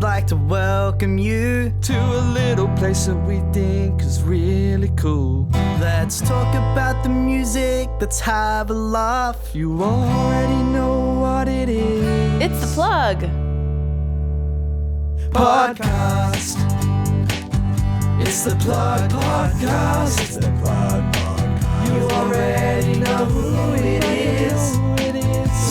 like to welcome you to a little place that we think is really cool. Let's talk about the music, let's have a laugh. You already know what it is. It's The Plug. Podcast. It's The Plug Podcast. It's The Plug Podcast. You already know who it is.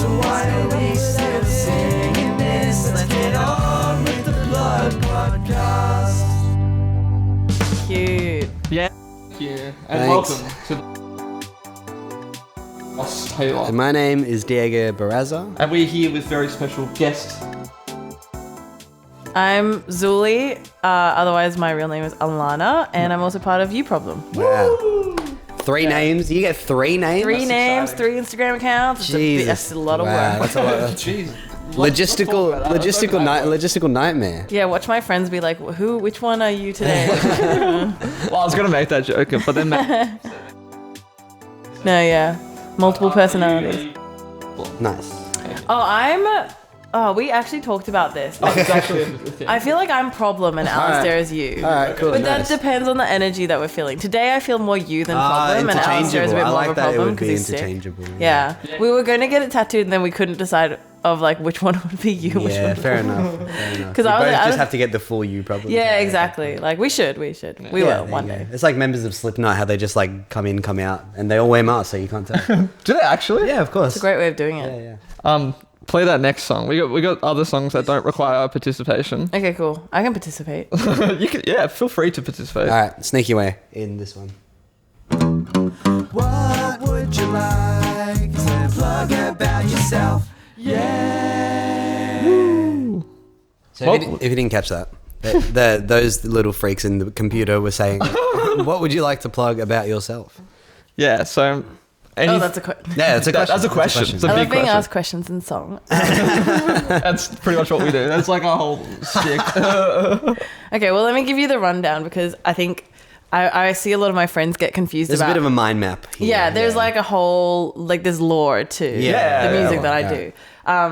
So why are we still singing this? Let's get on with The Plug Podcast. Cute. Yeah. Thank you. And Thanks. welcome to the And my name is Diego Barraza. And we're here with very special guests. I'm Zhuli, otherwise my real name is Alana, and I'm also part of Youproblem. Wow. Three names? You get three names? Three names, exciting. 3 Instagram accounts. Jesus. That's a lot of Wow, work. that's a lot of Jeez. logistical nightmare. Yeah, watch my friends be like, which one are you today? Well, I was going to make that joke, but then... No, yeah. Multiple personalities. Nice. We actually talked about this. It's actually a thing. I feel like I'm problem and Alistair is you. All right, cool. But nice. that depends on the energy that we're feeling. Today I feel more you than problem, and Alistair is a bit I more like of a that it problem would because be he's sick. interchangeable. Yeah. We were going to get it tattooed and then we couldn't decide of like which one would be you, which Yeah, one fair enough. Because I was both like, just have to get the full you problem. Yeah, exactly. Like we should. We Yeah, will there one you go. day. It's like members of Slipknot, how they just like come in, come out, and they all wear masks, so you can't tell. Do they actually? Yeah, of course. It's a great way of doing it. Yeah. Play that next song. We got other songs that don't require our participation. Okay, cool. I can participate. You can, feel free to participate. All right, sneak your way in this one. What would you like to plug about yourself? Yeah. So if you didn't catch that, those little freaks in the computer were saying, "What would you like to plug about yourself?" Yeah. So. That's a question. Yeah, that's a question. That's a question. It's a I big love being question. asked questions in song. That's pretty much what we do. That's like our whole stick. Okay, well, let me give you the rundown because I think I see a lot of my friends get confused There's about. a bit of a mind map here. Yeah, there's like a whole there's lore to Yeah, the music that I yeah.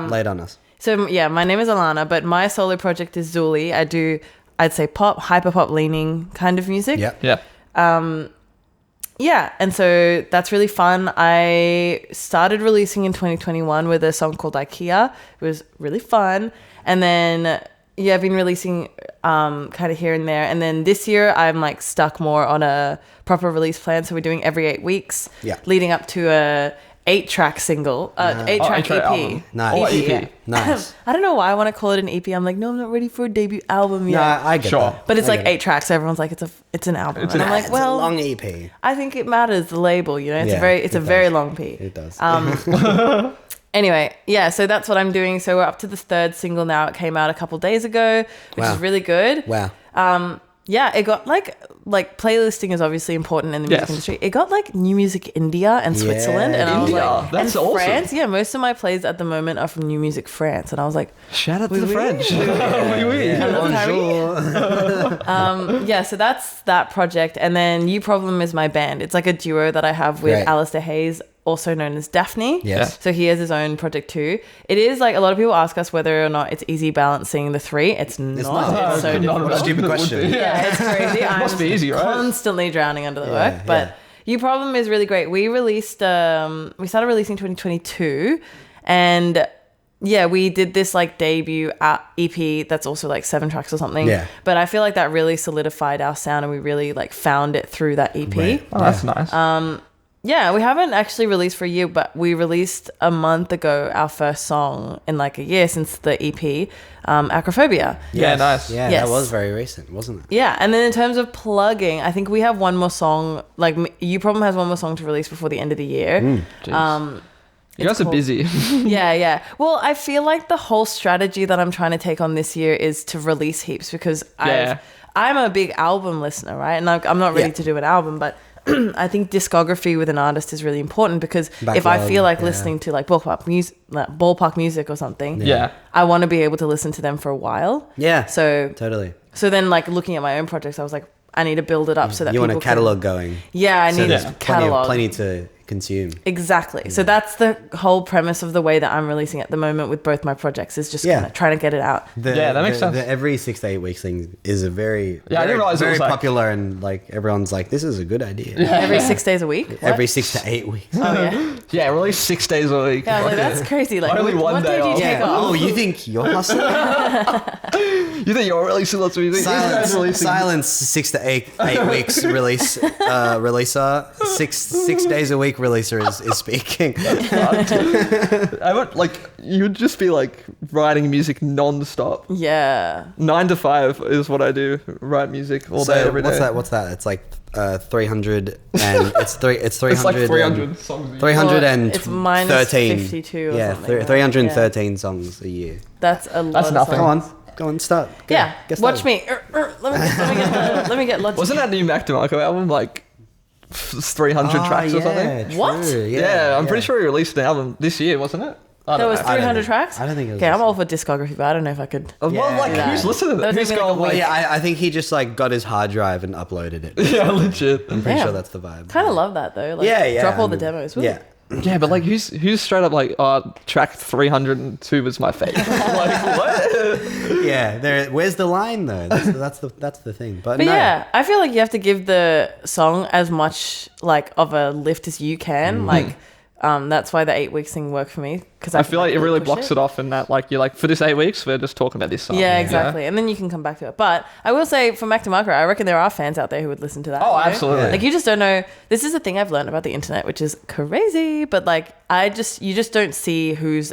do. Laid on us. So yeah, my name is Alana, but my solo project is Zhuli. I'd say pop, hyper pop leaning kind of music. Yeah. Yeah, and so that's really fun. I started releasing in 2021 with a song called IKEA. It was really fun. And then, I've been releasing kind of here and there. And then this year, I'm like stuck more on a proper release plan. So we're doing every 8 weeks, leading up to a 8-track single, 8-track EP. album. Nice. EP. Yeah. Nice. I don't know why I want to call it an EP. I'm like, no, I'm not ready for a debut album yet. No, I get Sure. that. But it's I like get it. 8 tracks. So everyone's like, it's an album. And I'm like, It's well, a long EP. I think it matters, the label, It's Yeah, a very does. long P. It does. Anyway, so that's what I'm doing. So we're up to the 3rd single now. It came out a couple days ago, which Wow. is really good. Wow. It got like playlisting is obviously important in the music Yes. industry. It got like New Music India and Switzerland, and I was India, like, that's and awesome. France. Yeah, most of my plays at the moment are from New Music France, and I was like, Shout out to Oui, the oui. French. Oui, oui. Bonjour. so that's that project. And then Youproblem is my band. It's like a duo that I have with Great. Alistair Hayes, also known as Daphne. Yes. So he has his own project too. It is like a lot of people ask us whether or not it's easy balancing the 3. It's not. not. It's so Not difficult. at all. Stupid It would question. be. Yeah, it's crazy. I'm must be easy, right? constantly drowning under the Yeah, work. But Youproblem is really great. We released, we started releasing 2022, and we did this like debut EP that's also like 7 tracks or something. Yeah. But I feel like that really solidified our sound, and we really like found it through that EP. Right. Oh, that's nice. Yeah, we haven't actually released for a year, but we released a month ago our first song in like a year since the EP, Acrophobia. Yeah, nice. Yeah, Yes. that was very recent, wasn't it? Yeah, and then in terms of plugging, I think we have one more song. Like Youproblem has one more song to release before the end of the year. Jeez. You guys are called- busy. Yeah. Well, I feel like the whole strategy that I'm trying to take on this year is to release heaps because I'm a big album listener, right? And I'm not ready to do an album, but I think discography with an artist is really important because if I feel like listening to like ballpark music or something, I want to be able to listen to them for a while. Yeah. So Totally. So then, like looking at my own projects, I was like, I need to build it up so that You people want a catalog going. Yeah, I So need there's a catalog. plenty to consume. Exactly. So that's the whole premise of the way that I'm releasing at the moment with both my projects is just kind of trying to get it out. That makes sense. The every 6 to 8 weeks thing is a very, I didn't realize very it was popular and like everyone's like, this is a good idea. Every 6 days a week? What? Every 6 to 8 weeks. Oh, yeah. Yeah, release 6 days a week. Yeah, I was like, that's crazy. Like, Only one what day day do you off. take Yeah. off? Oh, you think you're hustling? You think you're releasing lots of music? Silence 6 to 8 weeks releaser. Six days a week releaser is speaking. I would you would just be like writing music non-stop. Yeah. 9 to 5 is what I do. Write music all day, every day. What's that? It's like 300 and it's 300. It's like 300 songs. 313. It's minus 52 or something. Yeah, 313 songs a year. That's a lot. That's of nothing. songs. Go on, start. Go, Yeah, get started. watch me. Let me get logic. Wasn't that new Mac DeMarco album like 300 tracks or something? True, What? Yeah, I'm pretty sure he released an album this year, wasn't it? I There don't was know. 300 tracks? I don't think it was Okay, I'm this all for discography, but I don't know if I could. Well, like, Yeah. who's listening to That it? was Who's like a going, week. like, Yeah, I think he just like got his hard drive and uploaded it. yeah, legit. I'm pretty Damn. sure that's the vibe. Kind of love that though. Like, Yeah. Drop all I the mean, demos. Woo. Yeah. Yeah, but like, who's straight up like, track 302 was my favorite. Like, what? Yeah. Where's the line though? That's the thing. But But no. yeah, I feel like you have to give the song as much like of a lift as you can. Like, that's why the 8 weeks thing worked for me because I feel like it really blocks it off in that, like, you're like, for this 8 weeks, we're just talking about this song. Yeah, exactly. And then you can come back to it. But I will say for Mac DeMarco, I reckon there are fans out there who would listen to that. Oh, you know? absolutely. Like you just don't know. This is the thing I've learned about the internet, which is crazy. But like, you just don't see who's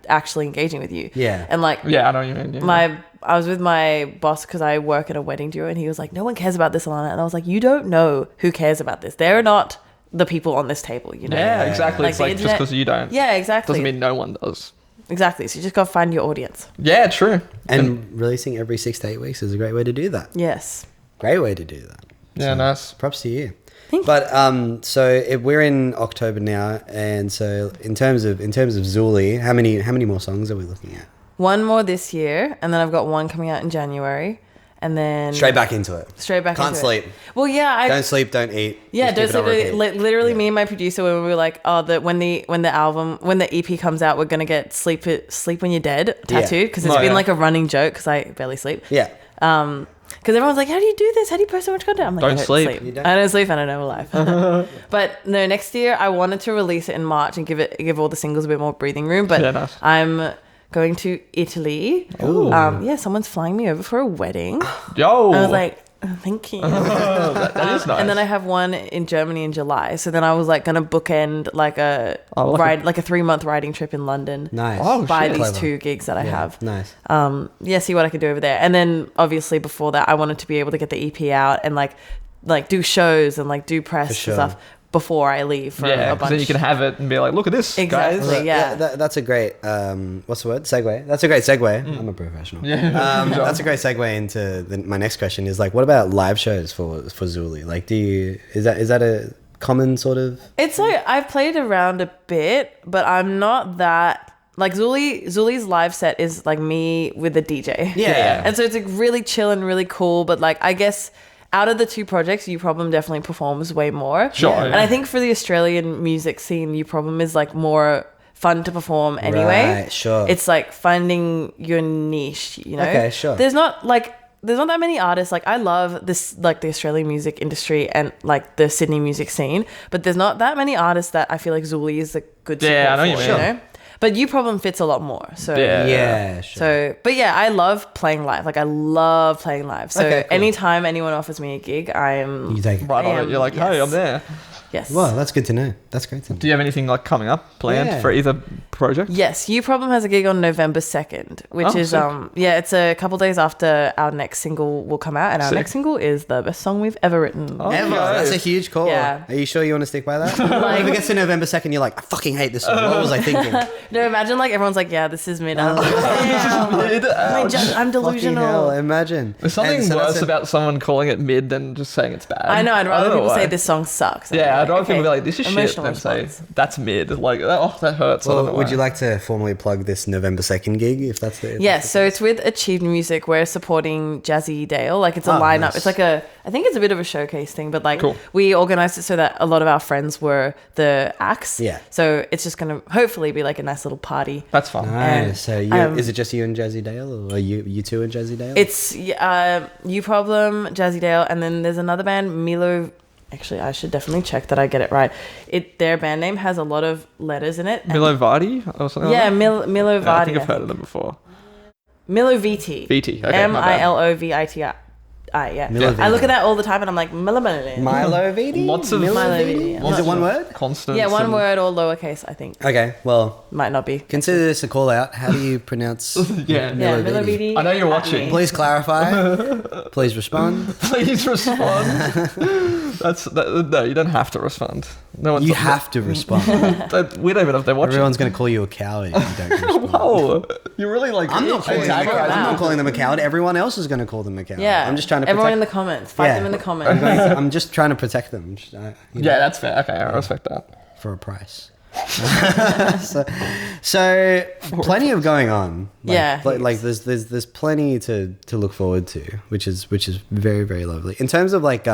actually engaging with you. Yeah. And like, Yeah, I know what you mean. Yeah. I was with my boss because I work at a wedding duo, and he was like, "No one cares about this, Alana." And I was like, "You don't know who cares about this. They're not the people on this table, you know." Yeah, exactly. Like It's the like, just internet- because you don't. Yeah, exactly. Doesn't mean no one does. Exactly. So you just got to find your audience. Yeah, true. And releasing every 6 to 8 weeks is a great way to do that. Yes. Great way to do that. Yeah, nice. Props to you. Thank But so we're in October now, and so in terms of Zhuli, how many more songs are we looking at? One more this year, and then I've got one coming out in January, and then Straight back into it. straight back. Can't into sleep. It. Well, yeah, Don't sleep. Don't eat. Yeah, Just don't keep it sleep. on repeat. Literally, me and my producer, when we were like, "Oh, when the EP comes out, we're gonna get sleep when you're dead tattooed," because it's been like a running joke because I barely sleep. Yeah. Because everyone's like, "How do you do this? How do you post so much content?" I'm like, Don't "I don't sleep. sleep. You don't? I don't sleep, and I don't have a life." But no, next year I wanted to release it in March and give all the singles a bit more breathing room. But Yeah, nice. I'm going to Italy. Ooh. Yeah, someone's flying me over for a wedding. Yo. I was like, "Thank you." that is nice. And then I have one in Germany in July. So then I was like gonna bookend like a Oh, like a 3-month riding trip in London. Nice. Oh, By shit. these Clever. 2 gigs that I have. Nice. Yeah, see what I could do over there. And then obviously before that I wanted to be able to get the EP out and like do shows and like do press For sure. and stuff before I leave for yeah, a because bunch. then you can have it and be like, look at this, Exactly. guys. Yeah. That's a great what's the word? Segue. That's a great segue. I'm a professional. Yeah. That's a great segue into my next question. Is like, what about live shows for Zhuli? Like, is that a common sort of? It's like I've played around a bit, but I'm not that like Zhuli's live set is like me with a DJ. Yeah. And so it's like really chill and really cool, but like I guess out of the 2 projects, YouProblem definitely performs way more. Sure, And yeah. I think for the Australian music scene, YouProblem is like more fun to perform anyway. Right, sure. It's like finding your niche, you know? Okay, sure. There's not that many artists. Like I love this, like the Australian music industry and like the Sydney music scene, but there's not that many artists that I feel like Zhuli is a good support Yeah, I know what for, you mean. know? But YouProblem fits a lot more. So Yeah, sure. so, but yeah, I love playing live. Like I love playing live. So Okay, cool. anytime anyone offers me a gig, I'm You take it. Right on it. You're like, hey, yes. I'm there. Yes. Well, that's good to know. That's great to know. Do you have anything like coming up planned Yeah. for either project? Yes, YouProblem has a gig on November 2nd, which Oh, is sick. it's a couple days after our next single will come out, and our Sick. next single is the best song we've ever written. Oh. Ever. Okay. That's a huge call. Yeah. Are you sure you want to stick by that? Like, if it gets to November 2nd, you're like, I fucking hate this song. What was I thinking? No, imagine like everyone's like, yeah, this is me now. mid. I'm Fucking delusional. hell, imagine. There's something And so that's worse about someone calling it mid than just saying it's bad. I know. I'd rather don't know people say why. this song sucks. Yeah, I'd rather okay, people be like, this is shit, emotional than say, response. that's mid. Like, oh, that hurts. I don't know Well, would why. you like to formally plug this November 2nd gig, if that's the... Yes, so it's with Achieved Music. We're supporting Jazzy Dale. Like, it's a Oh, lineup. nice. It's like I think it's a bit of a showcase thing, but like Cool. we organized it so that a lot of our friends were the acts. Yeah. So it's just going to hopefully be like a nice little party. That's fun. Nice. So And, is it just you and Jazzy Dale, or you two and Jazzy Dale? It's You Problem, Jazzy Dale, and then there's another band, Milo. Actually, I should definitely check that I get it right. Their band name has a lot of letters in it. and- Milo Vardy or something Yeah, like that? Milo Vardy. I think I've heard of them before. Milo VT. VT, okay, my bad. MILOVITI. Yeah. Milo I look VT. at that all the time and I'm like, Milo. Milo VD? Lots of- Milo Milo VD? VD. Is it one word? Constants. Yeah, one and- word or lowercase, I think. Okay, well, Might not be. consider this a call out. How do you pronounce Yeah. Yeah, Milo Milo VD? VD. I know you're watching. Please clarify. Please respond. Please respond. No, you don't have to respond. No one's You have to respond. We don't even know if they're watching. Everyone's going to call you a coward if you don't respond. Oh, you're really like. I'm not, calling them a Hey, coward. I'm wow. not calling them a coward. Everyone else is going to call them a coward. Yeah. I'm just trying to protect Everyone in the comments. Fight Yeah. them in the I'm, comments. I'm just trying to protect them Yeah, that's fair. Okay, I respect that. for a price. so plenty of going on. Yeah, like there's plenty to look forward to, which is very, very lovely. In terms of like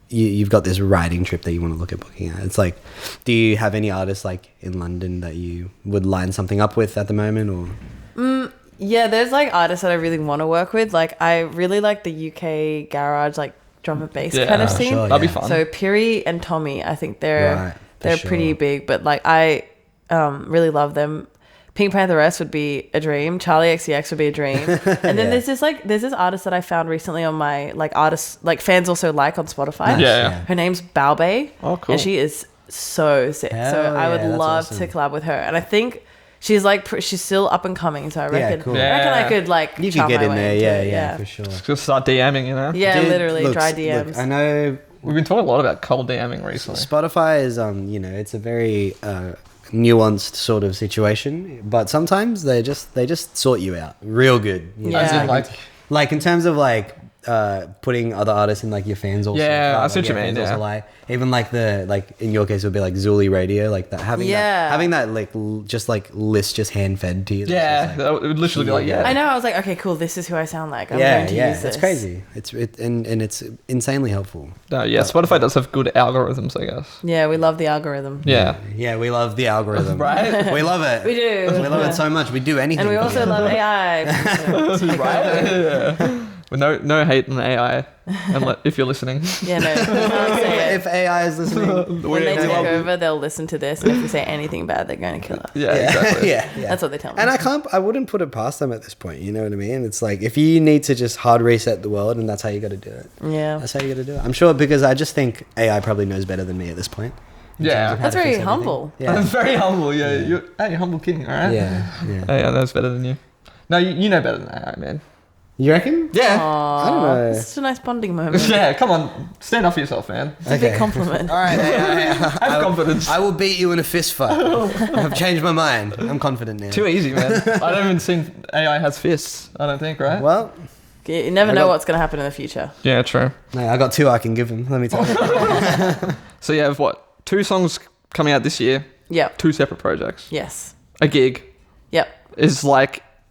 you've got this writing trip that you want to look at booking at. It's like, do you have any artists like in London that you would line something up with at the moment, or? Yeah, there's like artists that I really want to work with. Like, I really like the UK garage, like drum and bass Yeah, kind of scene. sure, That'd be yeah. fun. So Piri and Tommy, I think they're Right, for they're sure. pretty big, but like I really love them. Pink Pantheress would be a dream. Charli XCX would be a dream. And then Yeah. there's this artist that I found recently on my fans also like on Spotify. Nice, Yeah. Her name's Baobei. Oh, cool. And she is so sick. so Hell I would yeah, that's love awesome. to collab with her. And I think she's like she's still up and coming. So I reckon cool. Yeah. I reckon I could like You could charm get my in way there, into yeah, it, for sure. Just start DMing, you know? Yeah, Dude, literally look, dry look, DMs. I know We've been talking a lot about cold DMing recently. Spotify is it's a very nuanced sort of situation, but sometimes they just sort you out real good. You know? Yeah. As in, Like in terms of like putting other artists in like your fans also. Yeah, I like, see what you your mean, fans also yeah. like even like in your case it would be like Zhuli Radio, like that having Yeah. that like just like list just hand fed to you. Yeah, It's that would literally be like, yeah. I know. I was like, okay, cool. This is who I sound like. I'm yeah, going to yeah, use this. it's crazy. And it's insanely helpful. No, yeah, Spotify does have good algorithms, I guess. Yeah, we love the algorithm. Yeah. Yeah, we love the algorithm. Right? We love it. We do. We love it so much. We do anything. And we for also it. love AI. Right? Yeah. With no hate on AI, if you're listening. Yeah, no. we can't say it. If AI is listening. When they we take love- over, they'll listen to this, and if we say anything bad, they're going to kill us. Yeah, exactly. yeah. That's what they tell me. And I wouldn't put it past them at this point. You know what I mean? It's like if you need to just hard reset the world, and that's how you got to do it. Yeah. That's how you got to do it. I'm sure because I just think AI probably knows better than me at this point. Yeah. That's to very fix everything. humble. I'm Yeah. very humble, yeah. You're humble king, alright? Yeah. Yeah. AI knows better than you. No, you know better than AI, man. You reckon? Yeah. I don't know. It's such a nice bonding moment. Yeah, come on. Stand up for yourself, man. It's a big compliment. All right. Have confidence. I will beat you in a fist fight. I've changed my mind. I'm confident now. Too easy, man. I don't even think AI has fists, I don't think, right? Well, You never I know got- what's going to happen in the future. Yeah, true. no, I got 2 I can give him. Let me tell you. So you have, 2 songs coming out this year, Yep. 2 separate projects, Yes. a gig. Yep. Is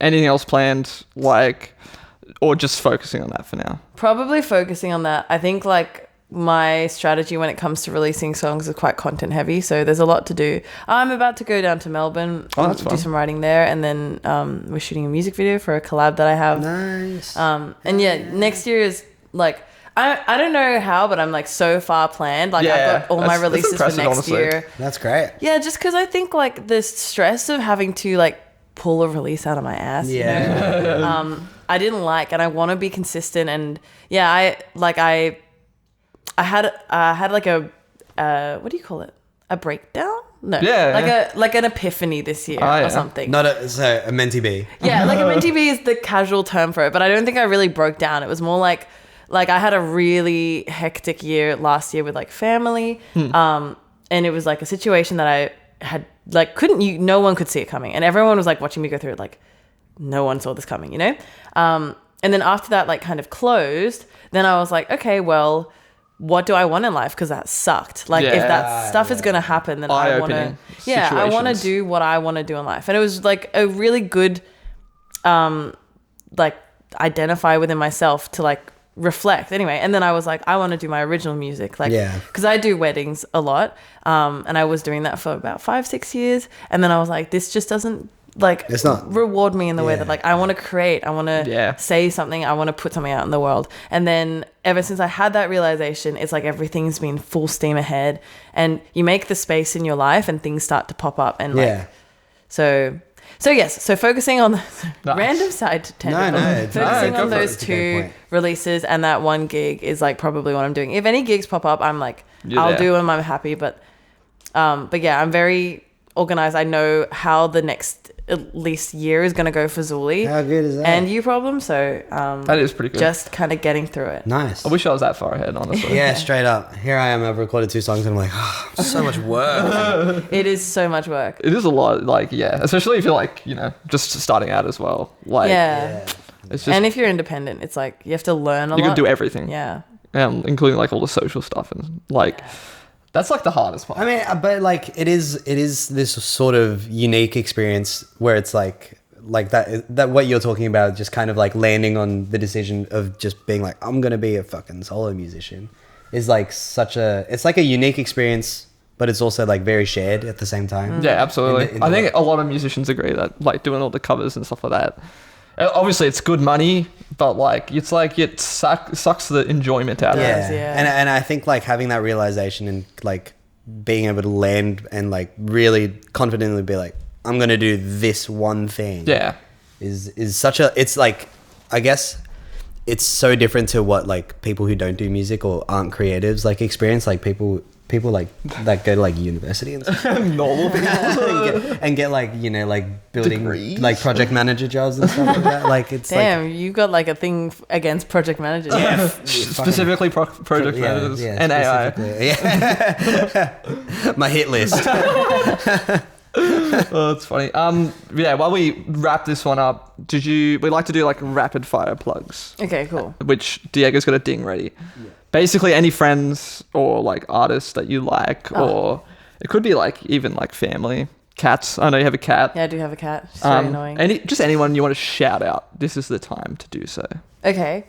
anything else planned, or just focusing on that for now? Probably focusing on that. I think my strategy when it comes to releasing songs is quite content heavy, so there's a lot to do. I'm about to go down to Melbourne, Oh, that's do fun. some writing there, and then we're shooting a music video for a collab that I have. Nice. And yeah, next year is I don't know how, but I'm so far planned. Yeah, I've got all my that's releases for impressive, next honestly. year. That's great. Yeah, just because I think the stress of having to pull a release out of my ass. you know? Yeah. I didn't and I want to be consistent. And yeah, I had a what do you call it? A breakdown? No. Yeah. Like an epiphany this year Oh, yeah. or something. Not a mentee bee. Yeah, a mentee bee is the casual term for it, but I don't think I really broke down. It was more like I had a really hectic year last year with family, and it was a situation that I had no one could see it coming, and everyone was watching me go through it no one saw this coming, you know? And then after that, like, kind of closed, then I was like, okay, well, what do I want in life? Because that sucked. Like, if that stuff is going to happen, then I want to, I want to do what I want to do in life. And it was like a really good, like, identify within myself to like reflect anyway. And then I was like, I want to do my original music, like, because I do weddings a lot, and I was doing that for about 5-6 years, and then I was like, this just doesn't like it's not reward me in the way that like I want to create, I want to say something, I want to put something out in the world. And then ever since I had that realization, it's like everything's been full steam ahead, and you make the space in your life and things start to pop up, and like so yes, so focusing on the random side tangent, focusing on those two releases and that one gig is like probably what I'm doing. If any gigs pop up, I'm like, I'll do them, I'm happy. But yeah, I'm very organized. I know how the next at least year is going to go for Zhuli. How good is that? And youproblem. So that is pretty good. Just kind of getting through it. Nice. I wish I was that far ahead, honestly. Yeah, straight up. Here I am. I've recorded 2 songs, and I'm like, oh, so much work. It is so much work. It is a lot. Like, especially if you're like, just starting out as well. Like, it's just, and if you're independent, it's like you have to learn a lot. You can do everything. Yeah. Including like all the social stuff and like. That's like the hardest part. I mean, but like it is this sort of unique experience where it's like that what you're talking about, just kind of like landing on the decision of just being like, I'm gonna be a fucking solo musician, is like it's like a unique experience, but it's also like very shared at the same time. Yeah, absolutely. I think a lot of musicians agree that like doing all the covers and stuff like that. Obviously, it's good money, but like it sucks the enjoyment out of it. And I think like having that realization and like being able to land and like really confidently be like, I'm gonna do this one thing. Yeah, is such a. It's like, I guess it's so different to what like people who don't do music or aren't creatives like experience. Like people like that go to like university and stuff. Normal people and get like like building degrees, like project manager jobs and stuff like that. Like it's damn, you got like a thing against project managers. Yeah, specifically project managers and AI. My hit list. Oh, that's funny. While we wrap this one up, we'd like to do like rapid fire plugs. Okay, cool. Which Diego's got a ding ready. Yeah. Basically any friends or like artists that you like, or it could be like even like family. Cats. I know you have a cat. Yeah, I do have a cat. She's very annoying. Just anyone you want to shout out. This is the time to do so. Okay.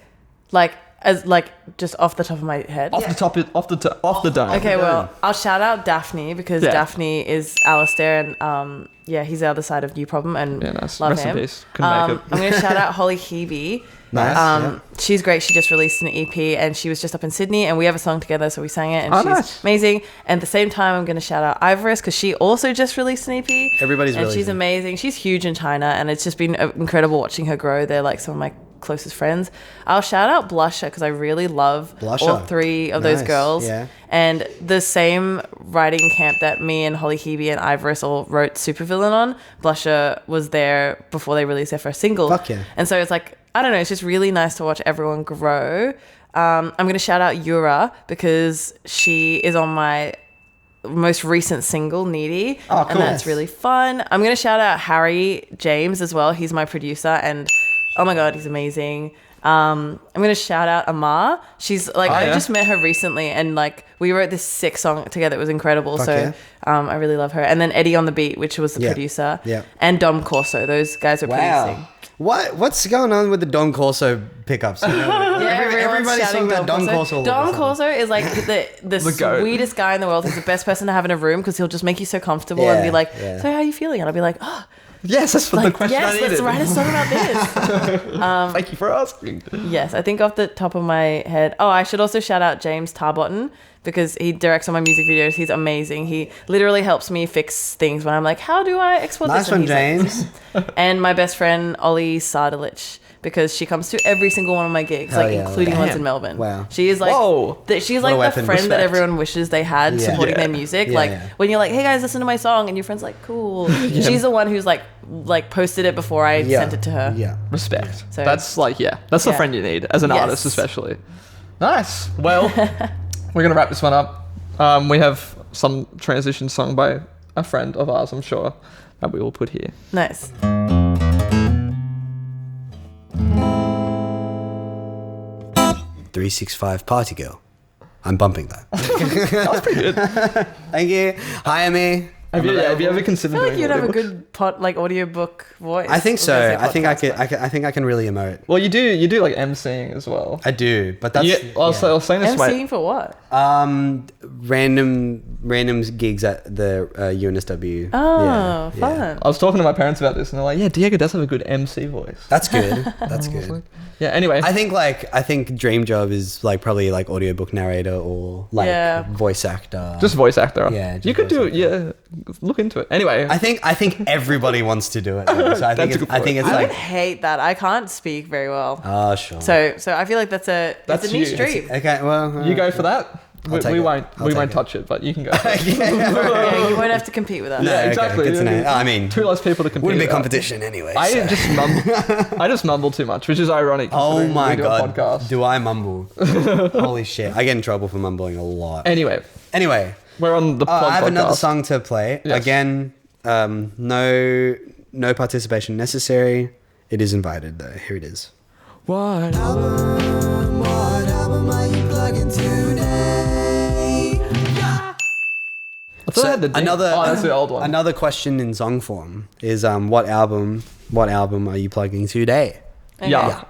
Just off the top of my head. Off the dome. Okay, well, I'll shout out Daphne because Daphne is Alistair, and he's the other side of youproblem, and nice. Love Rest him. In peace. Couldn't make it. I'm gonna shout out Holly Hebe. Nice. She's great. She just released an EP, and she was just up in Sydney, and we have a song together, so we sang it, and she's amazing. And at the same time, I'm gonna shout out Ivorous because she also just released an EP. And she's amazing. She's huge in China, and it's just been incredible watching her grow. They're like some of my closest friends. I'll shout out Blusher because I really love all 3 of those girls. Yeah. And the same writing camp that me and Holly Hebe and Ivorous all wrote Supervillain on, Blusher was there before they released their first single. Fuck yeah. And so it's like, I don't know, it's just really nice to watch everyone grow. I'm going to shout out Yura because she is on my most recent single, Needy. Oh, cool. And that's really fun. I'm going to shout out Harry James as well. He's my producer, and oh my God, he's amazing. I'm going to shout out Amar. She's like, I just met her recently, and like we wrote this sick song together. It was incredible. I really love her. And then Eddie on the Beat, which was the producer. Yeah. And Dom Corso. Those guys are producing. What's going on with the Dom Corso pickups? Everybody's talking about Dom Corso. Dom Corso is like the sweetest guy in the world. He's the best person to have in a room because he'll just make you so comfortable and be like, so how are you feeling? And I'll be like, yes, that's what the question I needed. Let's write a song about this. Thank you for asking. Yes, I think off the top of my head. Oh, I should also shout out James Tarbotton because he directs all my music videos. He's amazing. He literally helps me fix things when I'm like, how do I export this? Nice one, James. And my best friend, Ollie Sardalich, because she comes to every single one of my gigs, including ones in Melbourne. Wow. She is like, she's like the friend that everyone wishes they had supporting their music. When you're like, hey guys, listen to my song, and your friend's like, cool. She's the one who's like posted it before I sent it to her. Yeah. Respect. So, that's like, that's the friend you need as an artist, especially. Nice. Well, we're going to wrap this one up. We have some transition song by a friend of ours, I'm sure, that we will put here. Nice. 365 Party Girl. I'm bumping that. That's pretty good. Thank you. Hire me. Have you ever considered I feel like doing you'd have a audiobooks? good audiobook voice. I think was so. gonna say I think podcast, but- I think I can really emote. Well, you do like emceeing as well. I do, but that's Yeah, I was saying this, mate. MCing for what? Random gigs at the UNSW. Oh, fun. I was talking to my parents about this, and they're like, "Yeah, Diego does have a good MC voice." That's good. That's good. Yeah. Anyway, I think dream job is like probably like audiobook narrator or like Yeah. voice actor. just voice actor. Yeah, just you could voice do it. Yeah, look into it. Anyway, I think everybody wants to do it. Though. So I think That's a it's, good I think point. it's I would like hate that. I can't speak very well. oh sure. So I feel like that's a niche you. dream. okay, well you go for that. I'll take We it. won't. I'll We take won't it. touch it, but you can go. Yeah, you won't have to compete with us. No, Yeah, okay, exactly. good to know. I mean, Two less people to compete. wouldn't be about. competition anyway. I so. just mumble too much, which is ironic. Oh considering my we do a god, podcast. do I mumble? Holy shit! I get in trouble for mumbling a lot. Anyway, Anyway, we're on the I have podcast. another song to play. Yes. Again, no participation necessary. It is invited though. Here it is. What? What album are you plugging today? I thought I had the ding. another Oh, that's the old one. Another question in song form is what album are you plugging today? Okay. Yeah.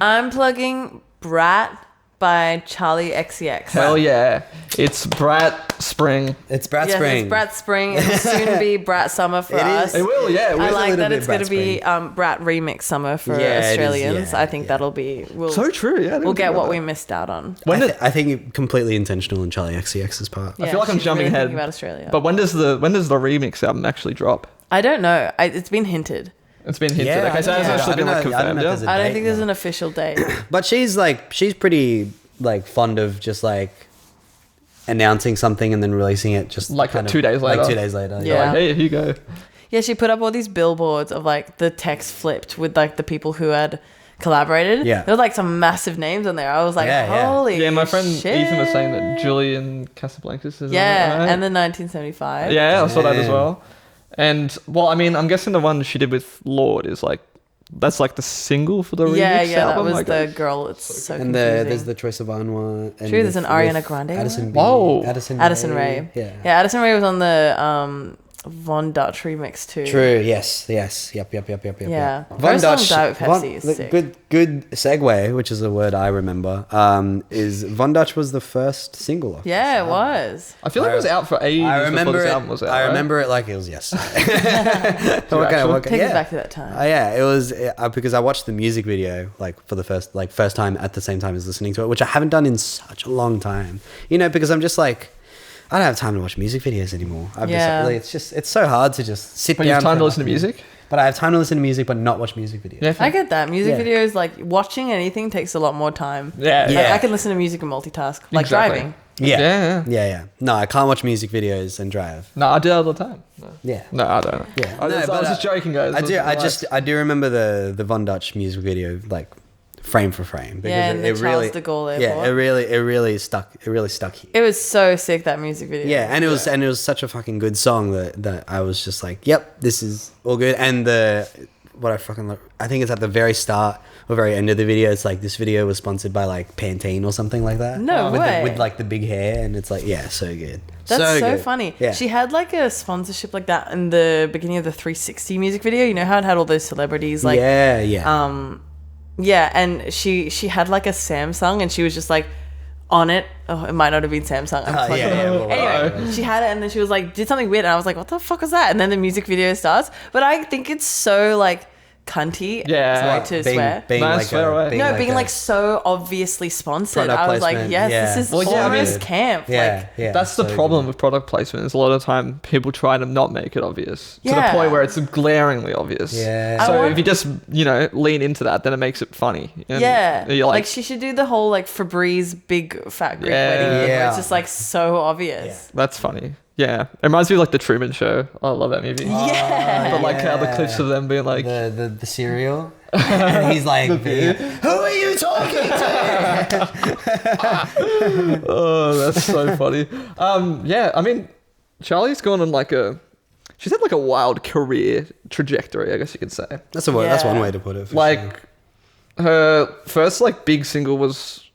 I'm plugging Brat by Charli XCX. Hell yeah! It's Brat Spring. It's Brat Yes, Spring. it's Brat Spring. It'll soon be Brat Summer for It us. is. It will, yeah. It will. I is a like little that bit it's going to Brat be Brat remix summer for Yeah, it is, Australians. yeah, I think yeah. that'll be. So true. Yeah. I didn't We'll think get about what that. we missed out on. I think completely intentional on Charli XCX's part. Yeah, feel like I'm she's jumping really ahead. thinking about Australia. But when does the remix album actually drop? I don't know. It's been hinted. It's been hinted. Yeah, Okay, so it hasn't I actually been don't like know- I don't confirmed. know if Yeah. there's a I don't date think there's now. an official date. But she's pretty like fond of just like announcing something and then releasing it just Like kind of- 2 days later. Like 2 days later. Yeah. Like, hey, here you go. Yeah, she put up all these billboards of like the text flipped with like the people who had collaborated. Yeah. There were like some massive names on there. I was like, Yeah, yeah. holy Yeah, my friend shit. Ethan was saying that Zhuli and Casablancas is Yeah, right? and then 1975. Yeah, I saw that as Damn. well. And well, I mean, I'm guessing the one she did with Lord is like that's like the single for the remix Yeah, that album. was I the guess. girl. It's so And confusing. there's the Troye Sivan one. And True, there's an Ariana with Grande Addison one? B. Whoa. Addison Rae. Yeah. Yeah, Addison Rae was on the Von Dutch remix too. True. Yes. Yep. Yeah. Von First song Dutch. Diet with Pepsi is the sick. Good segue, which is a word I remember. Is Von Dutch was the first single off. Yeah, this it album. was. I feel like it was out for ages I before remember this it. album was out. I right? remember it like it was yesterday. actually? Take us back to that time. Yeah, it was because I watched the music video like for the first time at the same time as listening to it, which I haven't done in such a long time. You know, because I'm just like I don't have time to watch music videos anymore. Yeah. It's so hard to just sit But down. you have time for to listen to nothing. music. But I have time to listen to music, but not watch music videos. Yeah, I get that. Music Yeah. videos, like watching anything takes a lot more time. Yeah, Like, yeah. I can listen to music and multitask, like Exactly. driving. Yeah. No, I can't watch music videos and drive. No, I do that all the time. Yeah. No, I don't. Yeah. I was just joking, guys. I do remember the Von Dutch music video like frame for frame. Yeah, in the Charles de Gaulle airport. Yeah, it really stuck here. It was so sick, that music video. Yeah, and it was such a fucking good song that I was just like, yep, this is all good. And I think it's at the very start or very end of the video. It's like this video was sponsored by like Pantene or something like that. No with way. with like the big hair, and it's like so good. That's so good. funny. Yeah. She had like a sponsorship like that in the beginning of the 360 music video. You know how it had all those celebrities like yeah, and she had like a Samsung, and she was just like on it. Oh, it might not have been Samsung. I'm fucking- Anyway, she had it, and then she was like, did something weird, and I was like, what the fuck was that? And then the music video starts. But I think it's so like cunty. Yeah. Sorry to swear. Being Nice like swear away. Being a- like so obviously sponsored. Product I was like, placement, yes, yeah. this is Well, yeah, I mean- almost camp. yeah, Like, yeah. That's the so problem good. with product placement. Is a lot of time people try to not make it obvious to the Yeah. point where it's glaringly obvious. Yeah. So I want- if you just lean into that, then it makes it funny. And yeah, You're like like, she should do the whole like Febreze big fat Greek Yeah. wedding thing where Yeah. it's just like so obvious. that's funny. Yeah, it reminds me of like the Truman Show. I love that movie. Yeah. But like how the clips of them being like, the cereal, and he's like, who are you talking to? oh, that's so funny. Yeah, I mean, Charlie's gone on she's had like a wild career trajectory, I guess you could say. That's a word. That's Yeah. one way to put it. For Like, sure. her first like big single was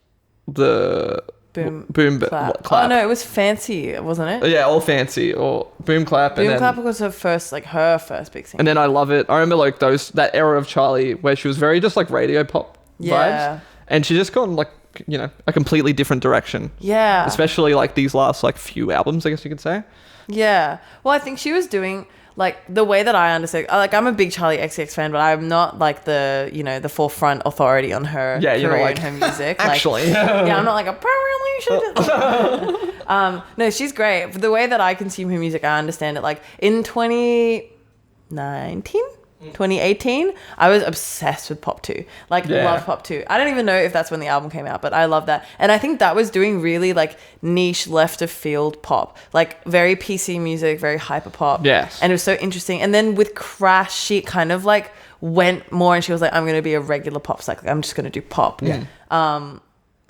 the boom Clap. clap. Oh no, it was Fancy, wasn't it? Yeah, All Fancy or Boom Clap. Boom and then, Clap was her first big single. And then I Love It. I remember like that era of Charli where she was very just like radio pop vibes. And she just gone like, you know, a completely different direction. Yeah. Especially like these last like few albums, I guess you could say. Yeah. Well, I think she was doing like the way that I understand. Like I'm a big Charli XCX fan, but I'm not like the forefront authority on her career and her music. Actually. I'm not like apparently you should. No, she's great. The way that I consume her music, I understand it. Like in 2018, I was obsessed with Pop 2. Love Pop 2. I don't even know if that's when the album came out, but I love that. And I think that was doing really like niche left of field pop, like very PC music, very hyper pop. Yes. And it was so interesting. And then with Crash, she kind of like went more and she was like, I'm going to be a regular pop star. Like, I'm just going to do pop. Yeah.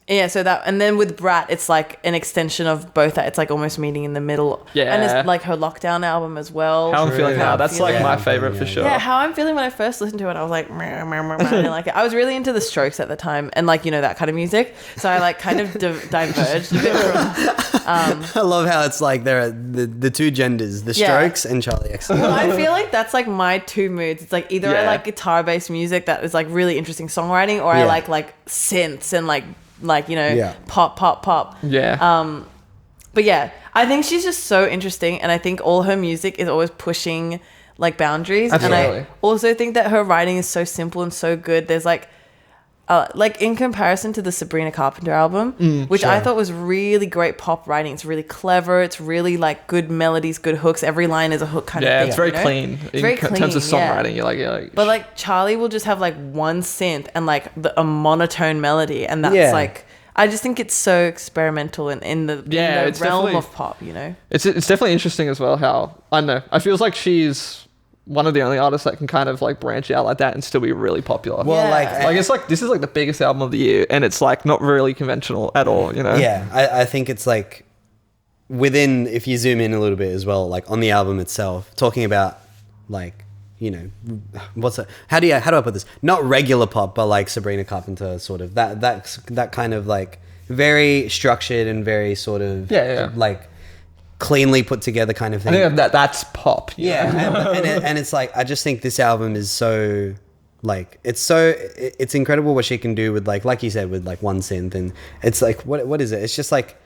Yeah, so that, and then with Brat, it's like an extension of both that. It's like almost meeting in the middle. Yeah. And it's like her Lockdown album as well. How I'm feeling now. That's like my favorite for sure. Yeah, how I'm feeling when I first listened to it, I was like, meh, meh, meh, meh, I didn't like it. I was really into the Strokes at the time and like, that kind of music. So I like kind of diverged a bit from... I love how it's like there are the two genders, the Strokes and Charli XCX. Well, I feel like that's like my two moods. It's like either I like guitar-based music that is like really interesting songwriting, or I like synths and like pop. Yeah. But yeah, I think she's just so interesting, and I think all her music is always pushing like boundaries. Absolutely. And I also think that her writing is so simple and so good. There's like in comparison to the Sabrina Carpenter album, which I thought was really great pop writing. It's really clever. It's really like good melodies, good hooks. Every line is a hook kind of thing. Yeah, it's very clean in terms of songwriting. You're like, but like Charli will just have like one synth and like a monotone melody, and that's like, I just think it's so experimental in the realm of pop. It's definitely interesting as well how, I don't know, I feels like she's one of the only artists that can kind of like branch out like that and still be really popular. Well, like it's like this is like the biggest album of the year, and it's like not really conventional at all, Yeah, I think it's like within, if you zoom in a little bit as well, like on the album itself, talking about like, what's it? How do I put this? Not regular pop, but like Sabrina Carpenter sort of that kind of like very structured and very sort of like cleanly put together kind of thing. I think that's pop. And it's like, I just think this album is so like, it's incredible what she can do with like you said, with like one synth, and it's like, what is it? It's just like,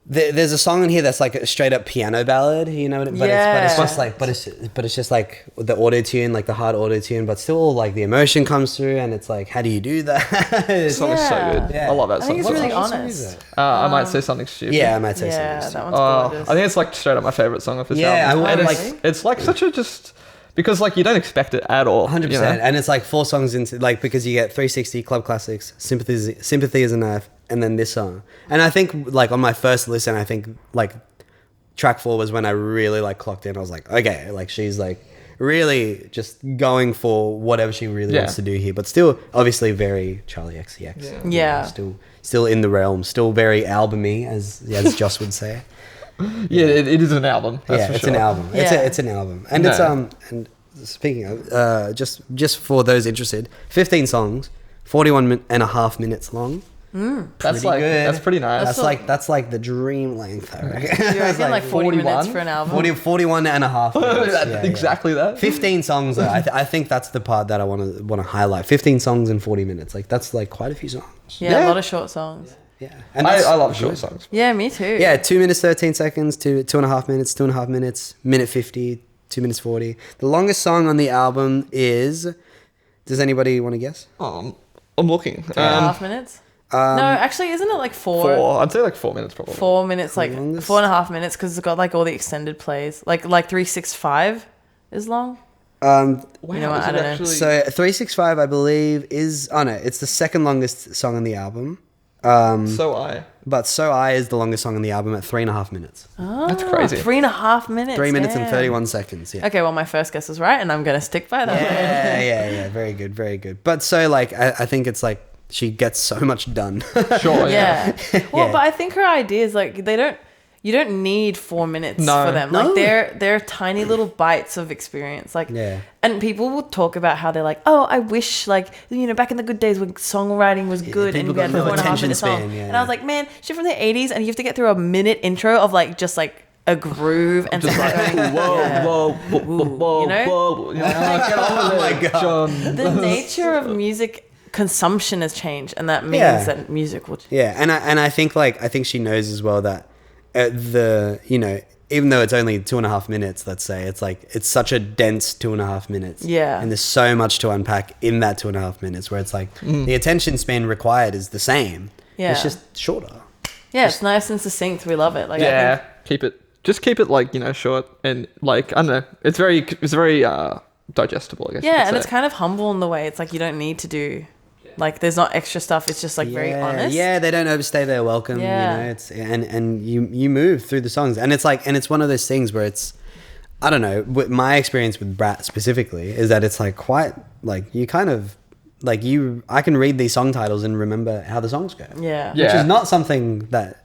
there's a song in here that's like a straight up piano ballad, but it's just like, but it's just like the auto tune, like the hard auto tune, but still like the emotion comes through, and it's like, how do you do that? The song is so good. Yeah. I love that song. I think it's really honest. I might say something stupid. Yeah, I might say something That stupid. one's gorgeous. I think it's like straight up my favorite song of this Yeah, album. I And would it's like such a just, because like you don't expect it at all. 100%. And it's like 4 songs into, like, because you get 360, Club Classics, Sympathy is a Knife, and then this song. And I think like on my first listen, I think like track 4 was when I really like clocked in. I was like, okay, like she's like really just going for whatever she really wants to do here, but still obviously very Charli XCX. Yeah. Still in the realm, still very albumy, as Joss would say. Yeah, it is an album. That's for it's sure. an album. Yeah. It's an album, and it's and speaking of just for those interested, 15 songs, 41 and a half minutes long. That's like good. that's pretty nice. That's like the dream length, I reckon. You reckon like 40 minutes for an album? 41 and a half minutes. Exactly that. 15 songs though. I think that's the part that I want to highlight. 15 songs in 40 minutes. Like that's like quite a few songs. Yeah, a lot of short songs. Yeah. I love short songs. Yeah, me too. Yeah, 2 minutes 13 seconds to 2.5 minutes, 2.5 minutes, minute 50, 2 minutes 40. The longest song on the album is, does anybody want to guess? I'm looking. 2.5 minutes? No, actually, isn't it like 4? I'd say like 4 minutes probably. 4 minutes, like Longest? 4.5 minutes, because it's got like all the extended plays. Like 365 is long. Wow, You know what, is I it don't know. actually- So 365, I believe, is, oh no, it's the second longest song on the album. But So I is the longest song on the album at 3.5 minutes. That's crazy. 3.5 minutes. 3 minutes and damn. 31 seconds. Yeah. Okay, well, my first guess was right, and I'm going to stick by that. Yeah. Very good, very good. But so like, I think it's like she gets so much done. Sure. Yeah. Well, Yeah. but I think her ideas, like, they don't, you don't need 4 minutes No. for them. No. Like they're tiny little bites of experience. Like, Yeah. and people will talk about how they're like, oh, I wish like, back in the good days when songwriting was good and people we had got no 4.5 attention minute song. span, yeah. And I was like, man, shit from the 80s, and you have to get through a minute intro of like just like a groove and Just stuff like, going, whoa, yeah. whoa, whoa, whoa, whoa, You know? whoa. You know, get on with my it, God. John. The nature of music consumption has changed, and that means Yeah. that music will. Yeah, and I think she knows as well that even though it's only 2.5 minutes, let's say, it's like it's such a dense 2.5 minutes. Yeah. And there's so much to unpack in that 2.5 minutes, where it's like the attention span required is the same. Yeah. It's just shorter. Yeah, it's nice and succinct. We love it. Like, I Yeah, think, keep it like, short and like, I don't know. It's very digestible, I guess. yeah, and it's kind of humble in the way it's like you don't need to do. Like, there's not extra stuff. It's just like very honest. Yeah, they don't overstay their welcome. Yeah. It's and you move through the songs, and it's one of those things where it's, I don't know. My experience with Brat specifically is that it's like quite like you kind of like I can read these song titles and remember how the songs go. Yeah. Which is not something that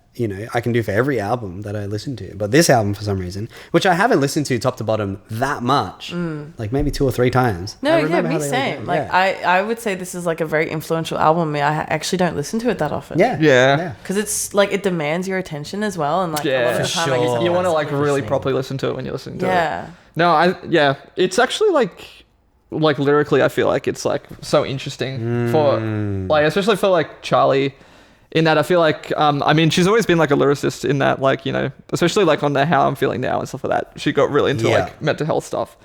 I can do for every album that I listen to. But this album, for some reason, which I haven't listened to top to bottom that much, like maybe 2 or 3 times. No, I yeah, remember me how they all same. go. Like, Yeah. I would say this is like a very influential album. I actually don't listen to it that often. Yeah. Yeah. Because it's like it demands your attention as well, and like a lot of the For time, I guess sure. I'm You want to not like really listening. properly listen to it when you're listening to Yeah. it. No, it's actually like lyrically, I feel like it's like so interesting for like, especially for like Charli, in that I feel like, I mean, she's always been like a lyricist in that, like, especially like on the How I'm Feeling Now and stuff like that. She got really into Yeah. like mental health stuff.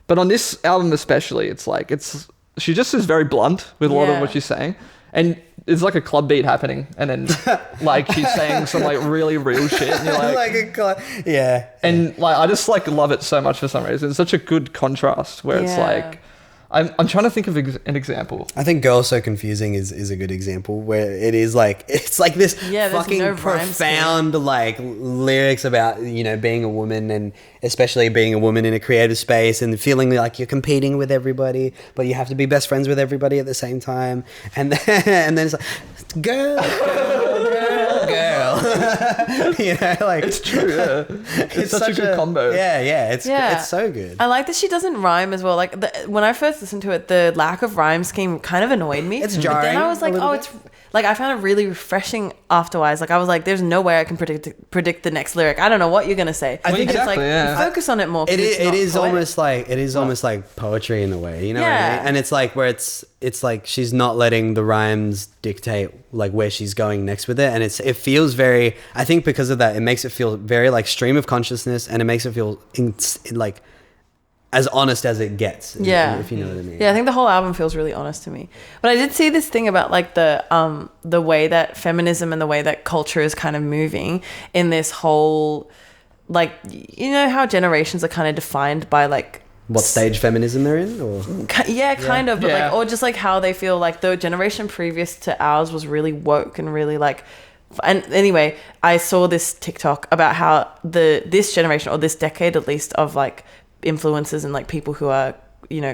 But on this album especially, it's like, she just is very blunt with a lot of Yeah. what she's saying. And it's like a club beat happening. And then like she's saying some like really real shit. And you're like, Yeah. and like I just like love it so much for some reason. It's such a good contrast where it's Yeah. like, I'm trying to think of an example. I think "Girl So Confusing" is a good example where it's like this Yeah, there's fucking no rhyme profound like lyrics about being a woman, and especially being a woman in a creative space and feeling like you're competing with everybody, but you have to be best friends with everybody at the same time. And then it's like girl. Like It's true. Yeah. It's such a good combo. Yeah, it's so good. I like that she doesn't rhyme as well. Like when I first listened to it, the lack of rhyme scheme kind of annoyed me. It's But jarring then I was a like, little oh, bit. it's like I found it really refreshing afterwards. Like I was like, there's no way I can predict the next lyric. I don't know what you're gonna say. I think And exactly, it's like yeah. you focus on it more. 'cause It it's is not poetic. almost like poetry in a way, you know what I Yeah. mean? And it's like where it's like she's not letting the rhymes dictate like where she's going next with it, and it feels very, I think because of that, it makes it feel very like stream of consciousness, and it makes it feel like as honest as it gets. Yeah. If you know what I mean. Yeah, I think the whole album feels really honest to me. But I did see this thing about like the way that feminism and the way that culture is kind of moving in this whole, like, how generations are kind of defined by like What stage feminism they're in, or yeah, kind of, but Yeah. like, or just like how they feel like the generation previous to ours was really woke and really like. And anyway, I saw this TikTok about how this generation, or this decade at least, of like influencers and like people who are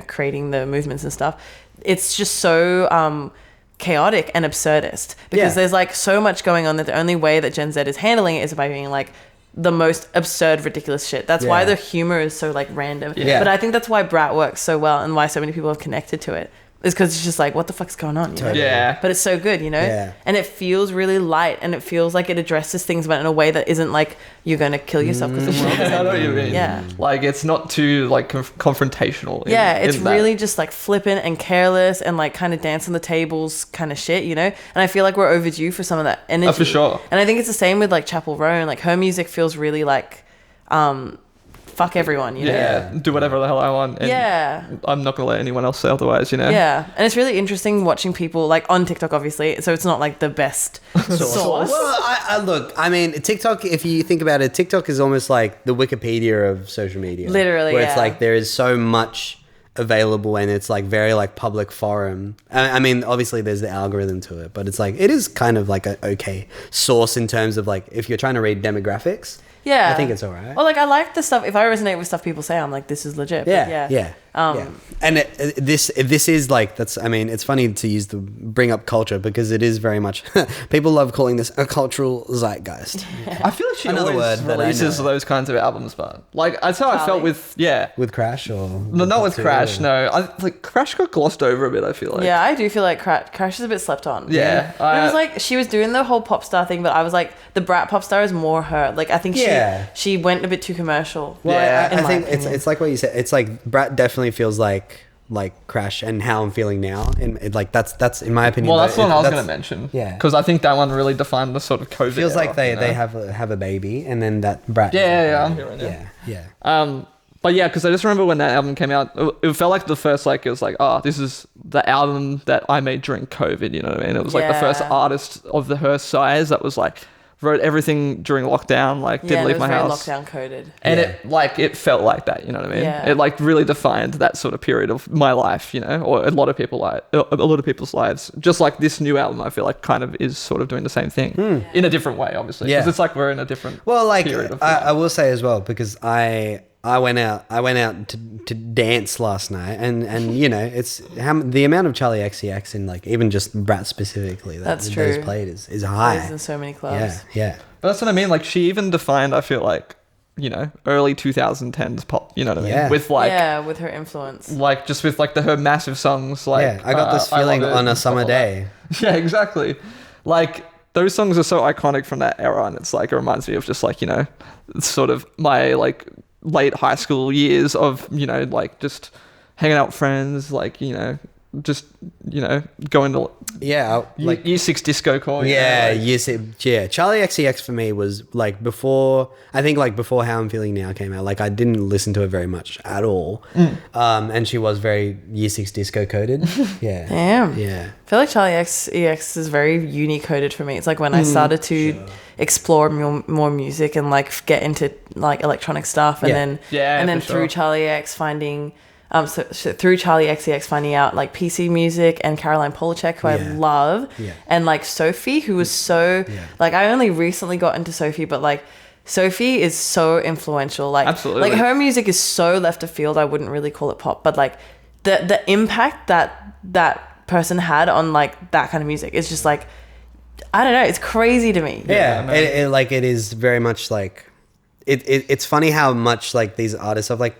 creating the movements and stuff, it's just so chaotic and absurdist because Yeah. there's like so much going on that the only way that Gen Z is handling it is by being like the most absurd, ridiculous shit. That's why Yeah. the humor is so like random. Yeah. But I think that's why Brat works so well and why so many people have connected to it. Is because it's just like, what the fuck's going on? Totally. Yeah. But it's so good, Yeah. And it feels really light, and it feels like it addresses things, but in a way that isn't like you're gonna kill yourself because the world is I know what you ending. mean. Yeah. Like it's not too like confrontational. Yeah, it's in that. really just like flippant and careless and like kind of dance on the tables kind of shit, And I feel like we're overdue for some of that energy. for sure. And I think it's the same with like Chapel Roan. Like her music feels really like, fuck everyone, Yeah, do whatever the hell I want. And Yeah. I'm not gonna let anyone else say otherwise. Yeah, and it's really interesting watching people like on TikTok, obviously. So it's not like the best source. Well, I look. I mean, TikTok. If you think about it, TikTok is almost like the Wikipedia of social media. Literally, where it's yeah. like there is so much available, and it's like very like public forum. I mean, obviously there's the algorithm to it, but it's like it is kind of like an okay source in terms of like if you're trying to read demographics. Yeah, I think it's all right. Well, like I like the stuff. If I resonate with stuff people say, I'm like, this is legit. But Yeah, yeah. Yeah. And this is like, that's, I mean, it's funny to bring up culture because it is very much, people love calling this a cultural zeitgeist. I feel like she Another always word that I releases know. those kinds of albums, but like that's how I felt with With Crash or? no, not with Crash. No, like Crash got glossed over a bit. I feel like Yeah, I do feel like Crash is a bit slept on. Yeah, It was like she was doing the whole pop star thing, but I was like, the Brat pop star is more her. Like I think she went a bit too commercial. Well, Yeah. I in my think opinion. it's like what you said. It's like Brat definitely feels like Crash and How I'm Feeling Now, and like that's in my opinion. Well, that's what I was that's- going to mention. Yeah. because I think that one really defined the sort of COVID. Feels like era, they you know? have a baby, and then that Brat. Yeah, I'm hearing it. Yeah. But yeah, because I just remember when that album came out, it felt like the first, like, it was like, oh, this is the album that I made during COVID, you know what I mean? It was like the first Yeah. artist of her size that was like, wrote everything during lockdown, like, didn't leave my house. Lockdown coded. And it felt like that, you know what I mean? Yeah. It like really defined that sort of period of my life, you know, or a lot of people's lives. Just like this new album, I feel like kind of is sort of doing the same thing in a different way, obviously. Yeah. Because it's like we're in a different Well, like period of I will say as well, because I went out to dance last night, and you know, it's the amount of Charli XCX and like even just Brat specifically That's that true. is played is high. There's in so many clubs. Yeah. But that's what I mean. Like she even defined, I feel like, you know, early 2010s pop. You know what I mean? Yeah. With like, with her influence. like just with like her massive songs. Like Yeah, I got this I Love feeling It on a and stuff summer like day. that. Yeah, exactly. Like those songs are so iconic from that era, and it's like it reminds me of just like, you know, sort of my like late high school years of, you know, like just hanging out with friends, like, you know, just, you know, going to Like year 6 disco core. yeah, you know, like- yes, Charli XCX for me was like before. I think like before How I'm Feeling Now came out. Like I didn't listen to her very much at all, and she was very year 6 disco coded. Yeah, Damn. yeah, I feel like Charli XCX is very uni coded for me. It's like when I started to explore more music and like get into like electronic stuff, and Yeah. then for through sure. Charli X finding so through Charli XCX finding out like PC music and Caroline Polachek, who I Yeah. love, Yeah. and like Sophie, who was so like I only recently got into Sophie, but like Sophie is so influential. Like Absolutely. like her music is so left of field. I wouldn't really call it pop, but like the impact that person had on like that kind of music is just like, I don't know, it's crazy to me. yeah. It is very much like it's funny how much like these artists have like.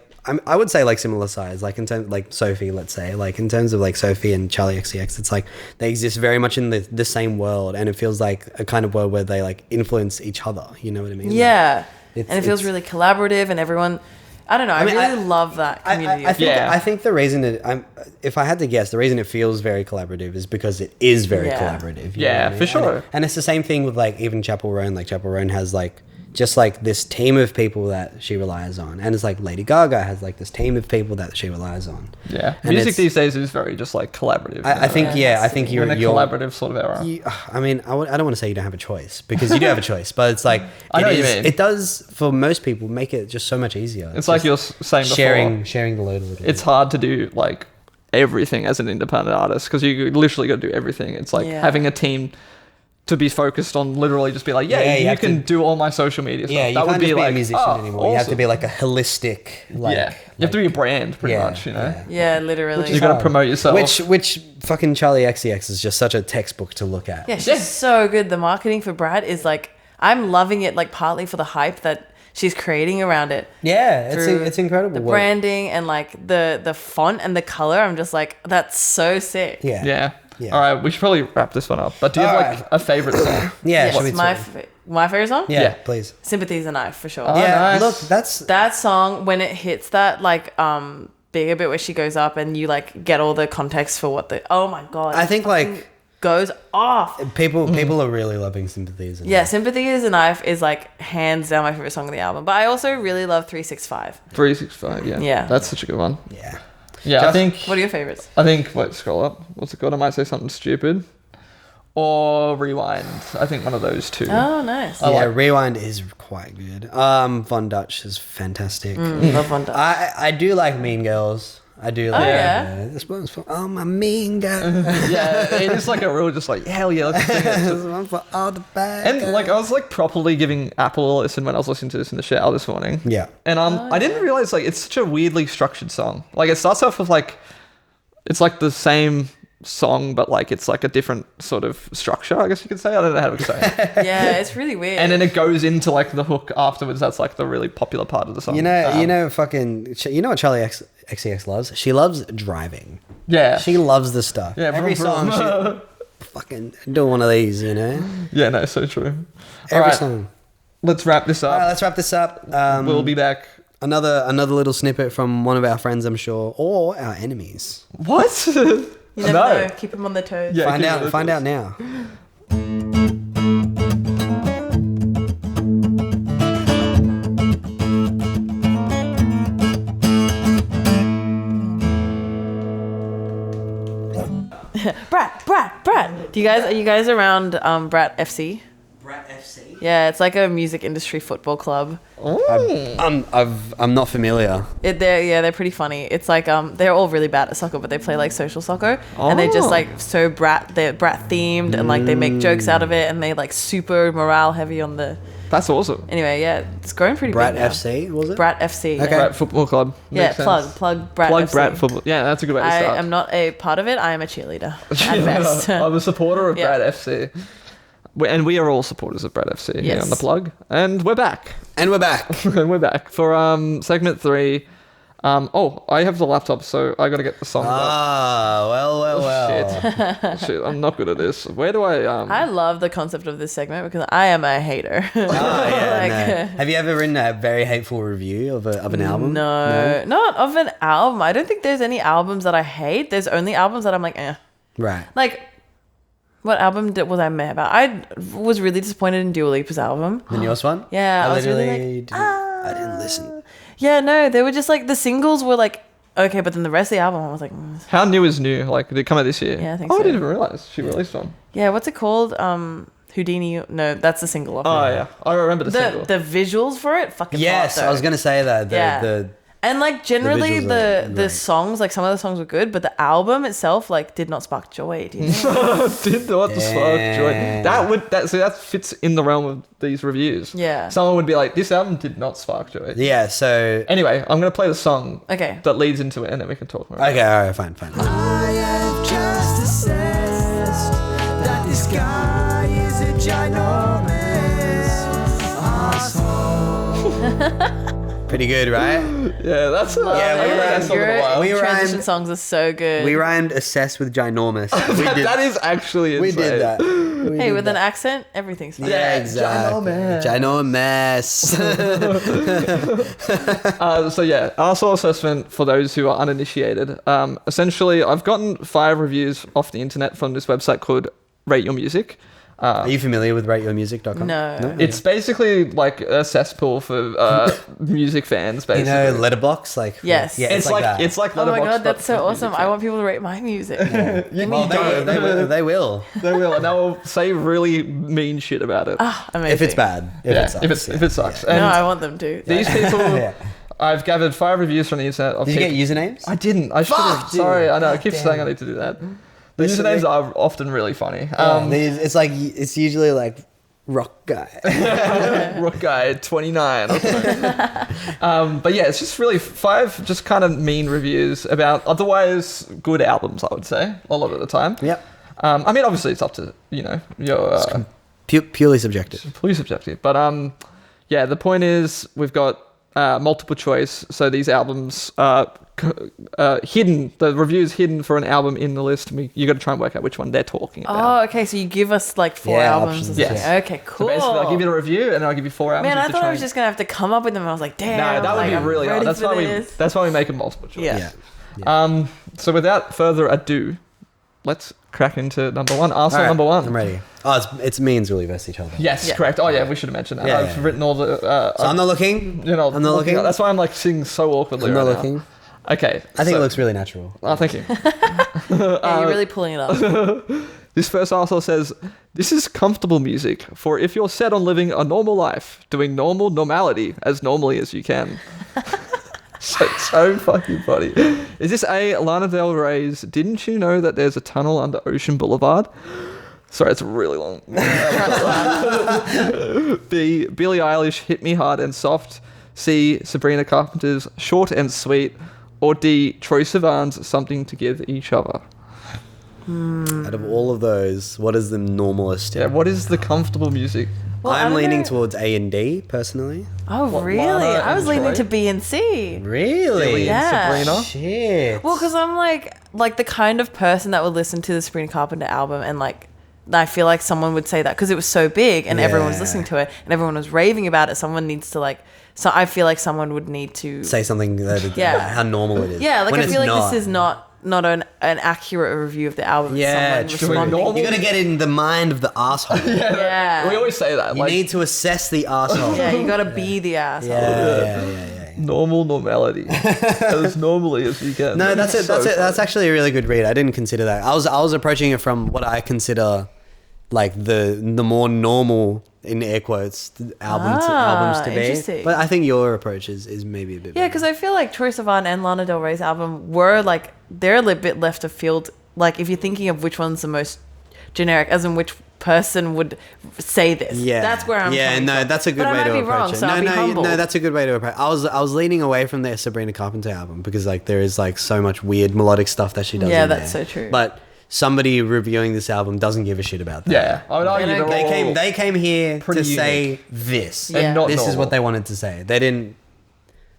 I would say like similar size, like in terms like Sophie, let's say, like in terms of like Sophie and Charli XCX, it's like they exist very much in the same world, and it feels like a kind of world where they like influence each other. You know what I mean? Yeah. It's- And it feels it's- really collaborative, and everyone, I don't know, I mean, really love that community. I think the reason if I had to guess, the reason it feels very collaborative is because it is very Yeah. collaborative. you know Yeah, what I for mean? sure. And it's the same thing with like even Chapel Roan. Like Chapel Roan has like just like this team of people that she relies on, and it's like Lady Gaga has like this team of people that she relies on. Yeah. And Music it's- these days is very just like collaborative. you know? I think I think We're you're in a collaborative sort of era. I mean, I don't want to say you don't have a choice, because you do have a choice, but it's like I know what you mean. it does for most people make it just so much easier. It's like just you're saying before. sharing the load a little It's hard to do like everything as an independent artist because you literally got to do everything. It's like Yeah. having a team to be focused on literally just be like, Yeah, you you have can to- do all my social media stuff. Yeah, you that can't would be just be like a musician oh, anymore. You have to awesome. be like a holistic, like yeah. You have to be a brand pretty much, you know. yeah, literally. You got to promote yourself. Which fucking Charli XCX is just such a textbook to look at. Yeah, she's Yeah. so good. The marketing for Brat is like, I'm loving it, like partly for the hype that she's creating around it. Yeah, through it's incredible. The what- branding and like the font and the color. I'm just like, that's so sick. Yeah. yeah. Yeah. All right, we should probably wrap this one up. But do you have All like a favorite song? Yeah, Yes, should we my talk- my favorite song. yeah, Yeah. please. Sympathy is a Knife for sure. Oh, Yeah, nice. look, that's That song, when it hits that like bigger bit where she goes up and you like get all the context for what the, oh my god, I think like goes off. people are really loving Sympathies. Yeah, Sympathy is a Knife is like hands down my favorite song of the album. But I also really love 365. 365. Yeah. Yeah. That's such a good one. Yeah. Yeah, Just- I think. What are your favorites? Wait, scroll up. What's it called? I might say something stupid. Or Rewind. I think one of those two. Oh, nice. I Yeah, like- Rewind is quite good. Von Dutch is fantastic. Love Von Dutch. I do like Mean Girls. I do like. yeah. This one's for all my mean guys. Yeah, it is like a real just like hell yeah, let's sing it. This one's for all the bad. And like I was like properly giving Apple a listen when I was listening to this in the shower this morning. Yeah. And I didn't realize like it's such a weirdly structured song. Like it starts off with like it's like the same song, but like it's like a different sort of structure, I guess you could say. I don't know how to say it. Yeah, it's really weird. And then it goes into like the hook afterwards. That's like the really popular part of the song. You know what Charli XCX loves? She loves driving. Yeah. She loves the stuff. Yeah, Every vroom, song she fucking do one of these, you know? Yeah, no, so true. Every Alright, song. let's wrap this up. All right, let's wrap this up. We'll be back. Another little snippet from one of our friends, I'm sure, or our enemies. What? you never know. Keep them on their toes. Yeah. Find out now. Brat. Are you guys around Brat FC? Brat FC. Yeah, it's like a music industry football club. I'm not familiar. They're pretty funny. It's like they're all really bad at soccer, but they play like social soccer, and they're just like they're brat themed, and like they make jokes out of it, and they like super morale heavy on the. That's awesome. Anyway, yeah, it's growing pretty Brat big now. FC, was it? Brat FC. Okay. Brat Football Club. Yeah, Makes sense. plug Brat Plug FC. Brat Football. Yeah, that's a good way to I start. am not a part of it. I am a cheerleader at best. I'm a supporter of Yeah. Brat FC. And we are all supporters of Brat FC here Yes. on The Plug. And we're back. And we're back. And we're back for segment 3. I have the laptop, so I got to get the song. Ah, well. Shit, I'm not good at this. Where do I... I love the concept of this segment because I am a hater. Oh, yeah, Like, no. Have you ever written a very hateful review of an album? No, not of an album. I don't think there's any albums that I hate. There's only albums that I'm like, eh. Right. Like, what album was I mad about? I was really disappointed in Dua Lipa's album. The newest one? Yeah, I was really literally like, I didn't listen. Yeah, no, they were just like, the singles were like, okay, but then the rest of the album, I was like, How new is new? Like, did it come out this year? Yeah, I think I so. didn't even realize she released one. yeah, what's it called? Houdini. No, that's the single off. Oh, yeah. I remember the single. The visuals for it, fucking Yes, hot, though. I was going to say that. Yeah. And like generally visuals are the great. songs, like some of the songs were good, but the album itself like did not spark joy. Do you know? Did what the fuck, joy. That fits in the realm of these reviews. Yeah. Someone would be like, this album did not spark joy. Yeah, so... Anyway, I'm going to play the song Okay. that leads into it, and then we can talk more. Okay, all right, fine. I have just assessed that this guy is a ginormous asshole. Pretty good, right? Yeah, that's Yeah, we that's rhymed. a while. We transition rhymed- songs are so good. We rhymed assess with ginormous. We did That is actually We insane. did that. We Hey, did with that. an accent, everything's fine. Yeah, exactly. Ginormous. So yeah, arsehole assessment for those who are uninitiated. Essentially, I've gotten 5 reviews off the internet from this website called Rate Your Music. Are you familiar with rateyourmusic.com? No. It's basically like a cesspool for music fans, You basically. know, Letterbox? Like, Yes. Yeah, it's like that. it's like Oh my Letterboxd, god, that's but so for awesome. music I want people to rate my music. Give me Well, joy. they will. They will, and they will say really mean shit about it. Amazing. If it's bad. If it sucks. And No, I want them to. these people, Yeah. I've gathered 5 reviews from the internet. Of Did you get people- usernames? I didn't. I should have. Fuck, dude. Sorry, I know. I keep Damn. saying I need to do that. The usernames are often really funny. It's usually like rock guy. Rock guy 29 or something. But yeah, it's just really 5 just kind of mean reviews about otherwise good albums, I would say, a lot of the time. Yep. I mean, obviously it's up to, your Purely subjective. fully subjective. But yeah, the point is we've got multiple choice. So these albums are hidden. The review's hidden for an album in the list. You got to try and work out which one they're talking about. Oh, okay. So you give us like 4 Yeah, albums. options, Or yes. something. Okay, So cool. basically, I'll give you the review and I'll give you 4 albums. Man, You I have to thought try I was and- just gonna have to come up with them. I was like, damn. No, that would like, be I'm really hard. ready That's for why this. we make them multiple choice. Yeah. Yeah. So without further ado, let's crack into number 1. Arsenal All right, number 1. I'm ready. Oh, it's me and Zhuli versus each other. Yes, Yeah. correct. Oh yeah, we should have mentioned that. Yeah, I've yeah. written all the. So I'm not looking. I'm not looking. That's why I'm like sitting so awkwardly I'm right not now. looking. Okay. I think so- it looks really natural. Oh, thank you. Yeah, you're really pulling it up. This first article says, "This is comfortable music for if you're set on living a normal life, doing normality as normally as you can." so fucking funny. Is this A, Lana Del Rey's Didn't You Know That There's a Tunnel Under Ocean Boulevard? Sorry, it's really long. B, Billie Eilish, Hit Me Hard and Soft. C, Sabrina Carpenter's Short and Sweet. Or D, Troye Sivan's Something to Give Each Other. Out of all of those, what is the normalist? Yeah, what is the comfortable music? Well, I I'm don't leaning know. towards A and D, personally. Oh, What, really? Lana I was and leaning Troy? to B and C. Really? Billie and Yeah. Sabrina? Shit. Well, because I'm like the kind of person that would listen to the Sabrina Carpenter album and like I feel like someone would say that because it was so big and everyone was Yeah. listening to it and everyone was raving about it. Someone needs to like, so I feel like someone would need to Say something that Yeah. about how normal it is. Yeah, like When I it's feel like not. this is not an accurate review of the album. Yeah, It's true. someone responding. You gotta get in the mind of the asshole. Yeah. We always say that. You need to assess the asshole. Yeah, you gotta be the asshole. Yeah. Normality. As normally as you can. No, that's it. So That's it. funny. That's actually a really good read. I didn't consider that. I was approaching it from what I consider like the more normal in air quotes albums to be. Interesting. But I think your approach is maybe a bit. Yeah, because I feel like Troye Sivan and Lana Del Rey's album were like they're a little bit left of field. Like if you're thinking of which one's the most generic, as in which person would say this. Yeah, that's where I'm. Yeah, coming no, from. that's a good But way I to might be approach wrong, it. so I'll be humble. No, that's a good way to approach. I was leaning away from the Sabrina Carpenter album because like there is like so much weird melodic stuff that she does. Yeah, in that's there. so true. But somebody reviewing this album doesn't give a shit about that. Yeah, I would argue They don't- they're all They came here pretty to say unique. this. Yeah. and not This is normal. what they wanted to say. They didn't.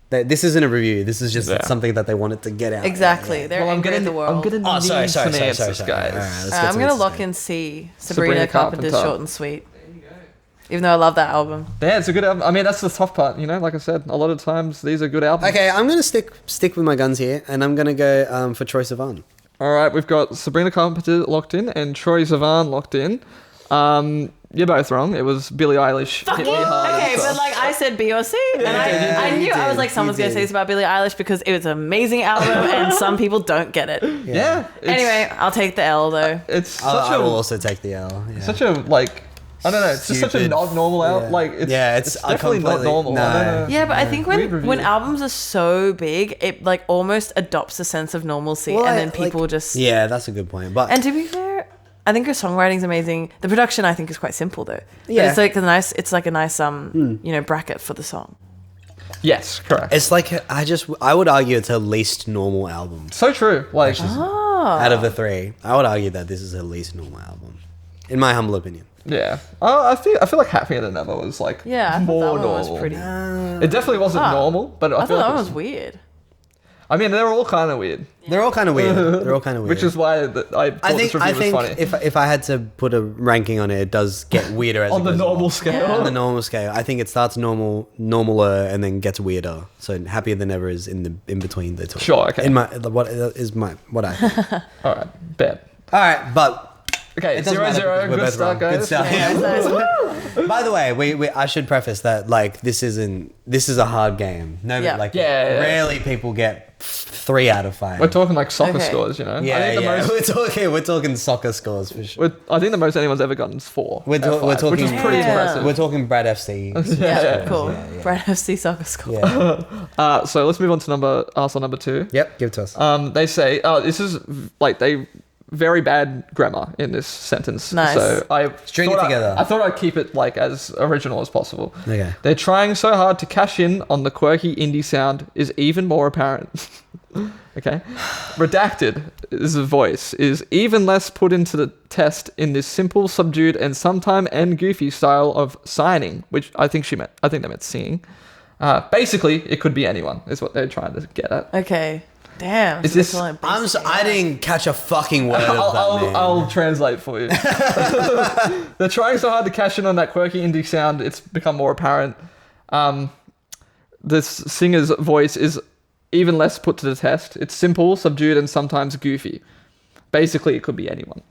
This isn't a review. This is just Yeah. something that they wanted to get out. Exactly. Yeah. They're Well, angry at the world. I'm gonna Oh, sorry, need sorry, some sorry, answers, sorry. guys. All right, let's get I'm some gonna answers. lock in C. Sabrina Sabrina Carpenter's Carpenter. Short and Sweet. Even though I love that album. Yeah, it's a good album. I mean, that's the tough part, you know. Like I said, a lot of times these are good albums. Okay, I'm gonna stick with my guns here, and I'm gonna go for Troye Sivan. All right, we've got Sabrina Carpenter locked in and Troye Sivan locked in. You're both wrong. It was Billie Eilish. Hit Me Hard. Okay, but like I said B or C. And I knew I was like someone's going to say this about Billie Eilish because it was an amazing album and some people don't get it. Yeah. it's- Anyway, I'll take the L though. it's such I will a also take the L. Yeah. such a like. I don't know. It's just such a Stupid. not normal out. Yeah. Like it's Yeah, it's it's definitely not completely- normal. no. I don't know. Yeah, but I think Weird when review. albums are so big, it like almost adopts a sense of normalcy Well, and then like- people just Yeah, that's a good point. But And to be fair, I think her songwriting's amazing. The production I think is quite simple though. Yeah. But it's like a nice bracket for the song. Yes, correct. it's like I would argue it's her least normal album So true. Like out of the three. I would argue that this is her least normal album, in my humble opinion. yeah. I feel like Happier Than Ever was like Yeah, I thought more that one normal. was pretty. It definitely wasn't normal, but I, I feel thought like that one it was weird. I mean, they're all kind of weird, They're all kind of weird. They're all kind of weird. which is why I thought this review was funny. if I had to put a ranking on it, it does get weirder as On it the goes normal along. scale. On the normal scale, I think it starts normaler and then gets weirder. So Happier Than Ever is in between the two. Sure, okay. In my what I think. All right, bet. All right, but Okay, it doesn't 0-0. matter because we're Good both start, wrong. guys. Good start. Yeah. By the way, we I should preface that like this is a hard game. No, Yeah. like Yeah. rarely people get 3 out of 5. We're talking like soccer Okay. scores, you know. yeah, I think the most, we're talking soccer scores for sure. I think the most anyone's ever gotten is 4. We're out of 5, talking, which is pretty Yeah. impressive. We're talking Brad FC. Yeah, cool. yeah. Brad FC soccer score. Yeah. So let's move on to Arsenal number 2. Yep, give it to us. They say, this is like very bad grammar in this sentence. Nice. So I String thought it together. I thought I'd keep it like as original as possible. Okay. They're trying so hard to cash in on the quirky indie sound is even more apparent. Okay. Redacted is a voice is even less put into the test in this simple, subdued, and sometime and goofy style of signing, which I think they meant singing. Basically, it could be anyone, is what they're trying to get at. Okay. Damn. Is so this- it's like basically- I didn't catch a fucking word of that, man. I'll translate for you. They're trying so hard to cash in on that quirky indie sound, it's become more apparent. This singer's voice is even less put to the test. It's simple, subdued, and sometimes goofy. Basically, it could be anyone.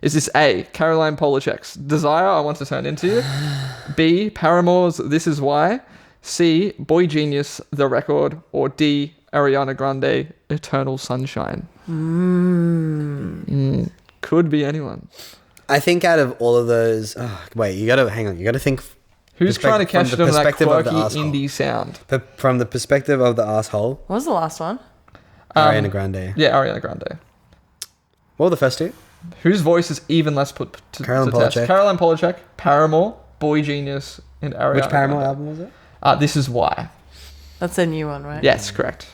Is this A, Caroline Polachek's Desire, I Want to Turn Into You? B, Paramore's This Is Why? C, Boy Genius, The Record? Or D, Ariana Grande, Eternal Sunshine? Could be anyone. I think out of all of those, wait, you gotta hang on. You gotta think Who's trying to from catch the them with that perspective of the quirky asshole. indie sound? From the perspective of the asshole, What was the last one? Ariana Grande. Yeah, Ariana Grande. What were the first two? Whose voice is even less put to Caroline test? Polachek. Caroline Polachek, Paramore, Boy Genius, and Ariana Which Paramore Grande. album was it? This Is Why. That's a new one, right? Yes, correct.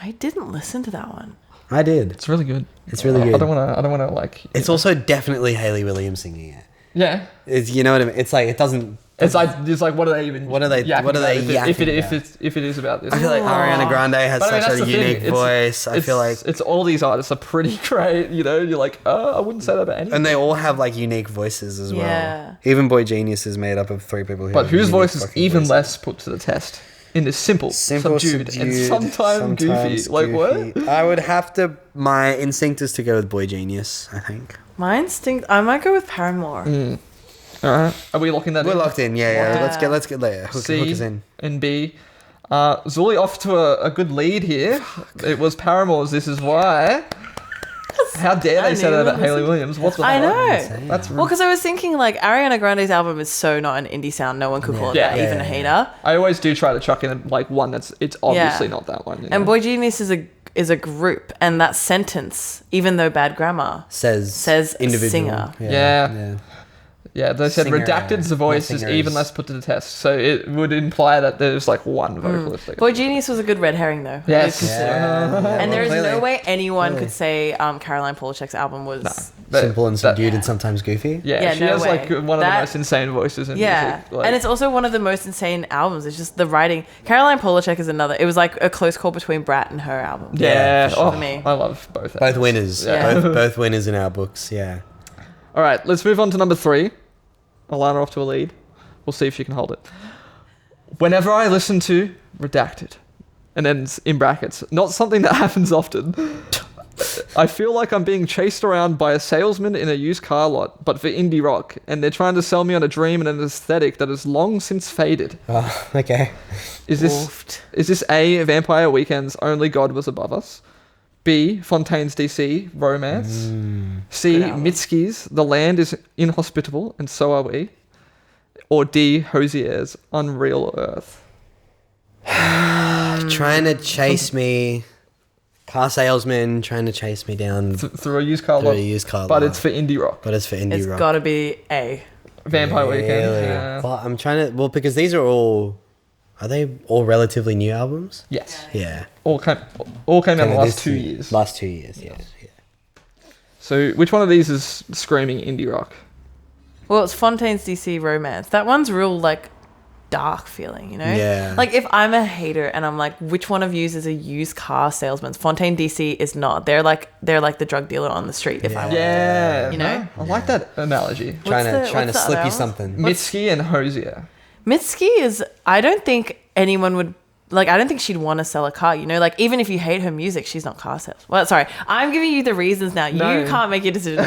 I didn't listen to that one. I did. It's really good. It's really good. I don't want to like. It's also definitely Hayley Williams singing it. Yeah. It's, you know what I mean? It's like it doesn't. It's like what are they even? What are they yakking about if yakking it is about this? I feel like Ariana Grande has But I mean, such that's a the thing. unique It's- voice. I feel like, it's all these artists are pretty great. You know, you're like, I wouldn't say that about any. and they all have like unique voices as well. Yeah. Even Boy Genius is made up of 3 people. Who But have whose unique voice is fucking even voices. less put to the test in this simple, subdued, and sometimes goofy? Like goofy. what? I would have to. My instinct is to go with Boy Genius. I think My instinct, I might go with Paramore. All right, are we locking that we're in? locked in. Yeah. Yeah. Let's get there. Hook us in. and B. Zhuli off to a good lead here. It was Paramore's This Is Why. How dare I they say knew that it about was- Hayley Williams? What the I hell? know. Insane. That's Well, because I was thinking like Ariana Grande's album is so not an indie sound. No one could call it Yeah. that, even a hater. I always do try to chuck in like one it's obviously Yeah. not that one. You And know? Boy Genius is a group, and that sentence, even though bad grammar, says individual singer. Yeah, they said Singer, Redacted's voice is singers. even less put to the test, so it would imply that there's like one vocalist. Boy Genius was a good red herring though. Yes. Consider it. Yeah. And there is Clearly. no way anyone Clearly. could say Caroline Polachek's album was. But Simple and that- subdued and sometimes goofy. Yeah, Yeah, she no has way. like one of the That- most insane voices in Yeah, music. Like, and it's also one of the most insane albums. It's just the writing. Caroline Polachek is another. It was like a close call between Brat and her album. yeah, for me. I love both. Both albums. winners. Yeah. Both winners in our books. Yeah. All right, let's move on to number 3. Alana off to a lead. We'll see if she can hold it. Whenever I listen to Redacted, and then in brackets, not something that happens often, I feel like I'm being chased around by a salesman in a used car lot, but for indie rock, and they're trying to sell me on a dream and an aesthetic that has long since faded. Oh, okay. Is this A, Vampire Weekend's Only God Was Above Us? B, Fontaine's DC, Romance? C, Good album. Mitski's The Land is Inhospitable and So Are We? Or D, Hosier's Unreal Earth? Trying to chase me. Car salesman trying to chase me down Through a used car through lot, a used car but lot. it's for indie rock. But it's for indie It's rock. got to be A. Vampire Weekend. Really? Yeah. Well, I'm trying to. Well, because these are all. Are they all relatively new albums? Yes. Yeah. All came out in the Okay, last this 2 years. Last 2 years, yeah. So which one of these is screaming indie rock? Well, it's Fontaine's DC Romance. That one's real like dark feeling, you know? Yeah. Like if I'm a hater and I'm like, which one of yous is a used car salesman? Fontaine DC is not. They're like the drug dealer on the street. If I want. Yeah. You know? I like that analogy. Trying the- to what's the slip other you album? something. Mitski and Hosier. Mitski is. I don't think anyone would. Like, I don't think she'd want to sell a car, you know? Like, even if you hate her music, she's not car sales. Well, sorry. I'm giving you the reasons now. No. You can't make your decision.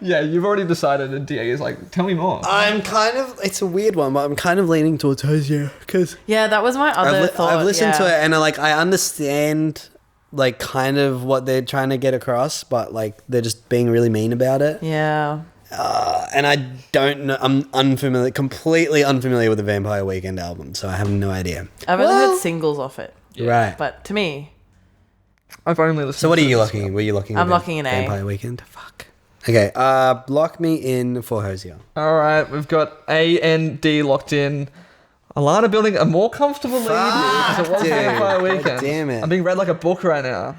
Yeah, you've already decided, and DA is like, tell me more. I'm kind of. It's a weird one, but I'm kind of leaning towards Hosier because Yeah, that was my other thought. I've listened to yeah. it and I understand like kind of what they're trying to get across, but like they're just being really mean about it. Yeah. And I don't know. I'm completely unfamiliar with the Vampire Weekend album, so I have no idea. I've only heard singles off it. Right. But to me, I've only listened. So what are to you this locking? one. Were you locking? I'm in locking in A. Vampire Weekend. Fuck. Okay. Lock me in for Hosier. All right, we've got A and D locked in. Alana building a more comfortable lead here because it was dude. Vampire God Weekend. damn it. I'm being read like a book right now.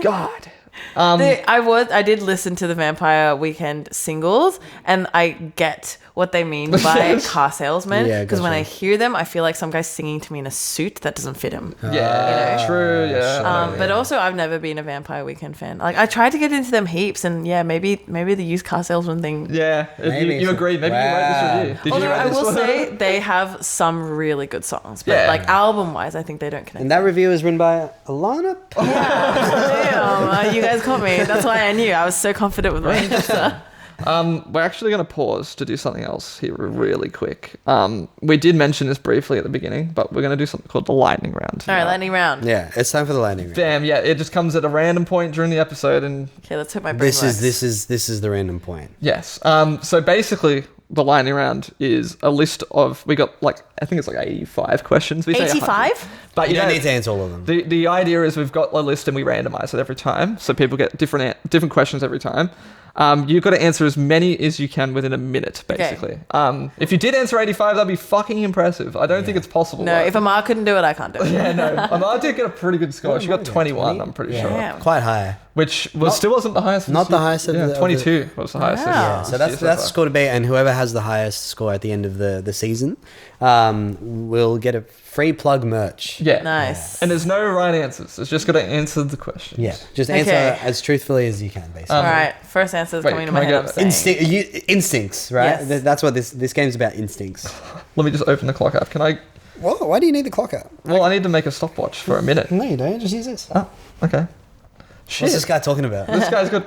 God. I did listen to the Vampire Weekend singles, and I get what they mean by Yes. car salesman. Yeah, Because when gotcha. I hear them, I feel like some guy's singing to me in a suit that doesn't fit him. Yeah, true. Yeah. But also, I've never been a Vampire Weekend fan. Like, I tried to get into them heaps, and yeah, maybe the used car salesman thing. Yeah, Maybe. you agree. Maybe you write Wow. this review. Did Although you write I this will one? say they have some really good songs, but Yeah. like album-wise, I think they don't connect. And that review is written by Alana. Damn, you guys caught me. That's why I knew. I was so confident with my answer. We're actually going to pause to do something else here really quick. We did mention this briefly at the beginning, but we're going to do something called the lightning round. All right, lightning round. Yeah, it's time for the lightning round. Bam, yeah, it just comes at a random point during the episode, and Okay, let's hope my brain This works. is the random point. yes. So basically, the lightning round is a list of, we got like, I think it's like 85 questions. We say 85? But You you don't know, need to answer all of them. the idea is we've got a list and we randomize it every time. So people get different questions every time. You've got to answer as many as you can within a minute, basically. If you did answer 85, that'd be fucking impressive. I don't think it's possible. No, though. if Amar couldn't do it, I can't do it. Yeah, no. Amar did get a pretty good score. She got 21, I'm pretty sure. Damn. Quite high. Which still wasn't the highest. Not the highest of Yeah, the- 22 was the highest. Wow. Yeah, so that's the score to beat, and whoever has the highest score at the end of the season will get a free plug merch. Yeah. Nice. And there's no right answers. It's just got to answer the question. Yeah, just answer Okay. as truthfully as you can, basically. All right, first answer is wait, coming to can my I head. get I'm saying. Instincts, right? Yes. That's what this game's about, instincts. Let me just open the clock up. Can I? Why do you need the clock out? Well, I need to make a stopwatch for a minute. No, you don't. Just use this. Oh, okay. Shit. What's this guy talking about?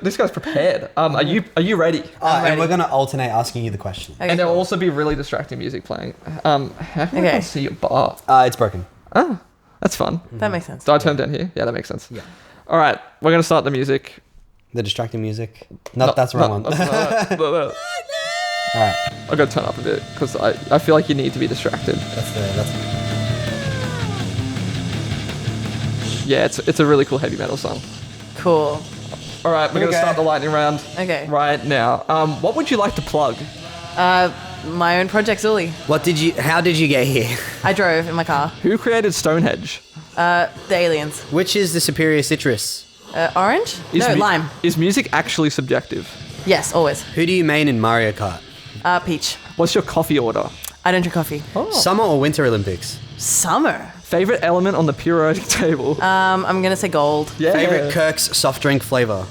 This guy's prepared. Are you ready? And ready. we're gonna alternate asking you the question. Okay, And there'll cool. also be really distracting music playing. How can I Okay. not see your bar? It's broken. Oh, that's fun. That makes sense. Do I turn down here? Yeah, that makes sense. Yeah. All right, we're gonna start the music. The distracting music. No, that's the wrong one. No. All right, I gotta turn up a bit because I feel like you need to be distracted. that's Yeah, it's a really cool heavy metal song. Cool. All right, we're gonna Okay. start the lightning round Okay. right now. What would you like to plug? My own project, Zhuli. How did you get here? I drove in my car. Who created Stonehenge? The aliens. Which is the superior citrus? Orange? Is No, mu- lime. Is music actually subjective? Yes, always. Who do you main in Mario Kart? Peach. What's your coffee order? I don't drink coffee. Summer or Winter Olympics? Summer. Favorite element on the periodic table? I'm gonna say gold. Yeah. Favorite Kirk's soft drink flavor?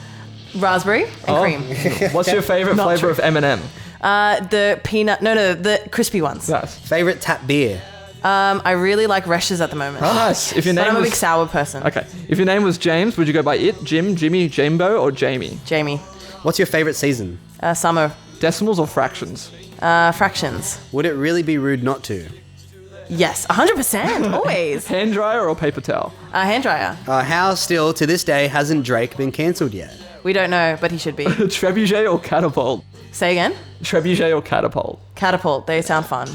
Raspberry and cream. What's your favorite Not flavor true. of M&M? The peanut. No, the crispy ones. Nice. Favorite tap beer? I really like Reshes at the moment. Oh, nice. If your But name I'm a was big sour person. okay, if your name was James, would you go by it, Jim, Jimmy, Jambo, or Jamie? Jamie. What's your favorite season? Summer. Decimals or fractions? Fractions. Would it really be rude not to? Yes, 100%. Always. Hand dryer or paper towel? Hand dryer. How still to this day hasn't Drake been cancelled yet? We don't know, but he should be. Trebuchet or catapult? Say again. Trebuchet or catapult? Catapult. They sound fun.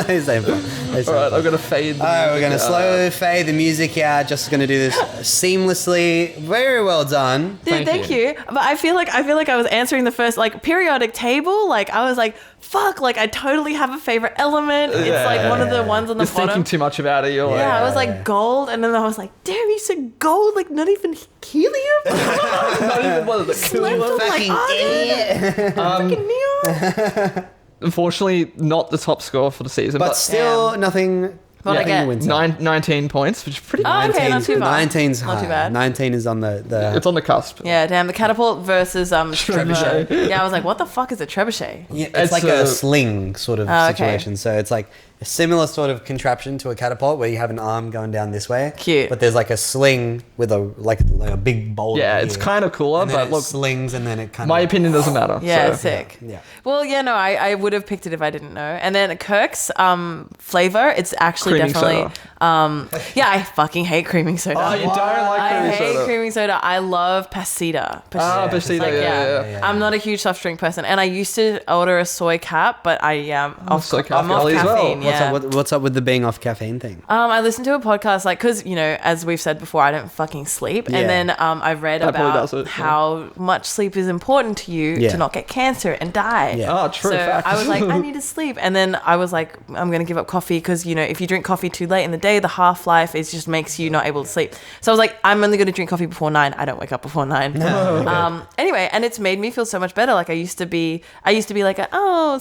They say fun. They say All right, fun. I'm gonna fade. The All right, we're music gonna out. slow fade the music out. Just gonna do this seamlessly. Very well done. Dude, Thank thank you. But I feel like I was answering the first like periodic table. Like I was like, fuck, like I totally have a favorite element. It's like one of the ones on the You're thinking bottom. too much about it. You're like, Yeah, I was like gold, and then I was like, damn, you said gold, like not even helium. not even one of the Slept on like Fucking argon, fucking neon. Unfortunately, not the top score for the season, But but still, Damn. nothing. What'd I nothing get? wins it. 19 points, which is pretty. Oh, okay, not too bad. 19's Not high. too bad. 19 is on the It's on the cusp. Yeah, damn, the catapult versus Trebuchet. trebuchet. Yeah, I was like, what the fuck is a trebuchet? Yeah, it's It's like a- a sling sort of Oh, okay. situation. So it's like a similar sort of contraption to a catapult where you have an arm going down this way. Cute. But there's like a sling with a like a big boulder. Yeah, it's here. kind of cooler, And then but it look, slings and then it kind my of. opinion doesn't matter. Yeah, so. sick. Yeah. Well, yeah, no, I would have picked it if I didn't know. And then Kirk's flavor, it's actually Creaming definitely yeah, I fucking hate creaming soda. Oh, you don't like I creamy hate soda? creaming soda. I love pasita. Ah, Yeah, Pasita, Like, yeah. I'm not a huge soft drink person, and I used to order a soy cap, but I'm off soy cap I'm off girly as well. caffeine. Yeah. What's up with the being off caffeine thing? I listened to a podcast, like, because, you know, as we've said before, I don't fucking sleep. Yeah. And then I read That probably about does it, yeah. how much sleep is important to you Yeah. to not get cancer and die. Yeah. Oh, true So fact. I was like, I need to sleep. And then I was like, I'm going to give up coffee because, you know, if you drink coffee too late in the day, the half-life is just makes you not able to sleep. So I was like, I'm only going to drink coffee before 9. I don't wake up before 9. Anyway, and it's made me feel so much better. Like I used to be like,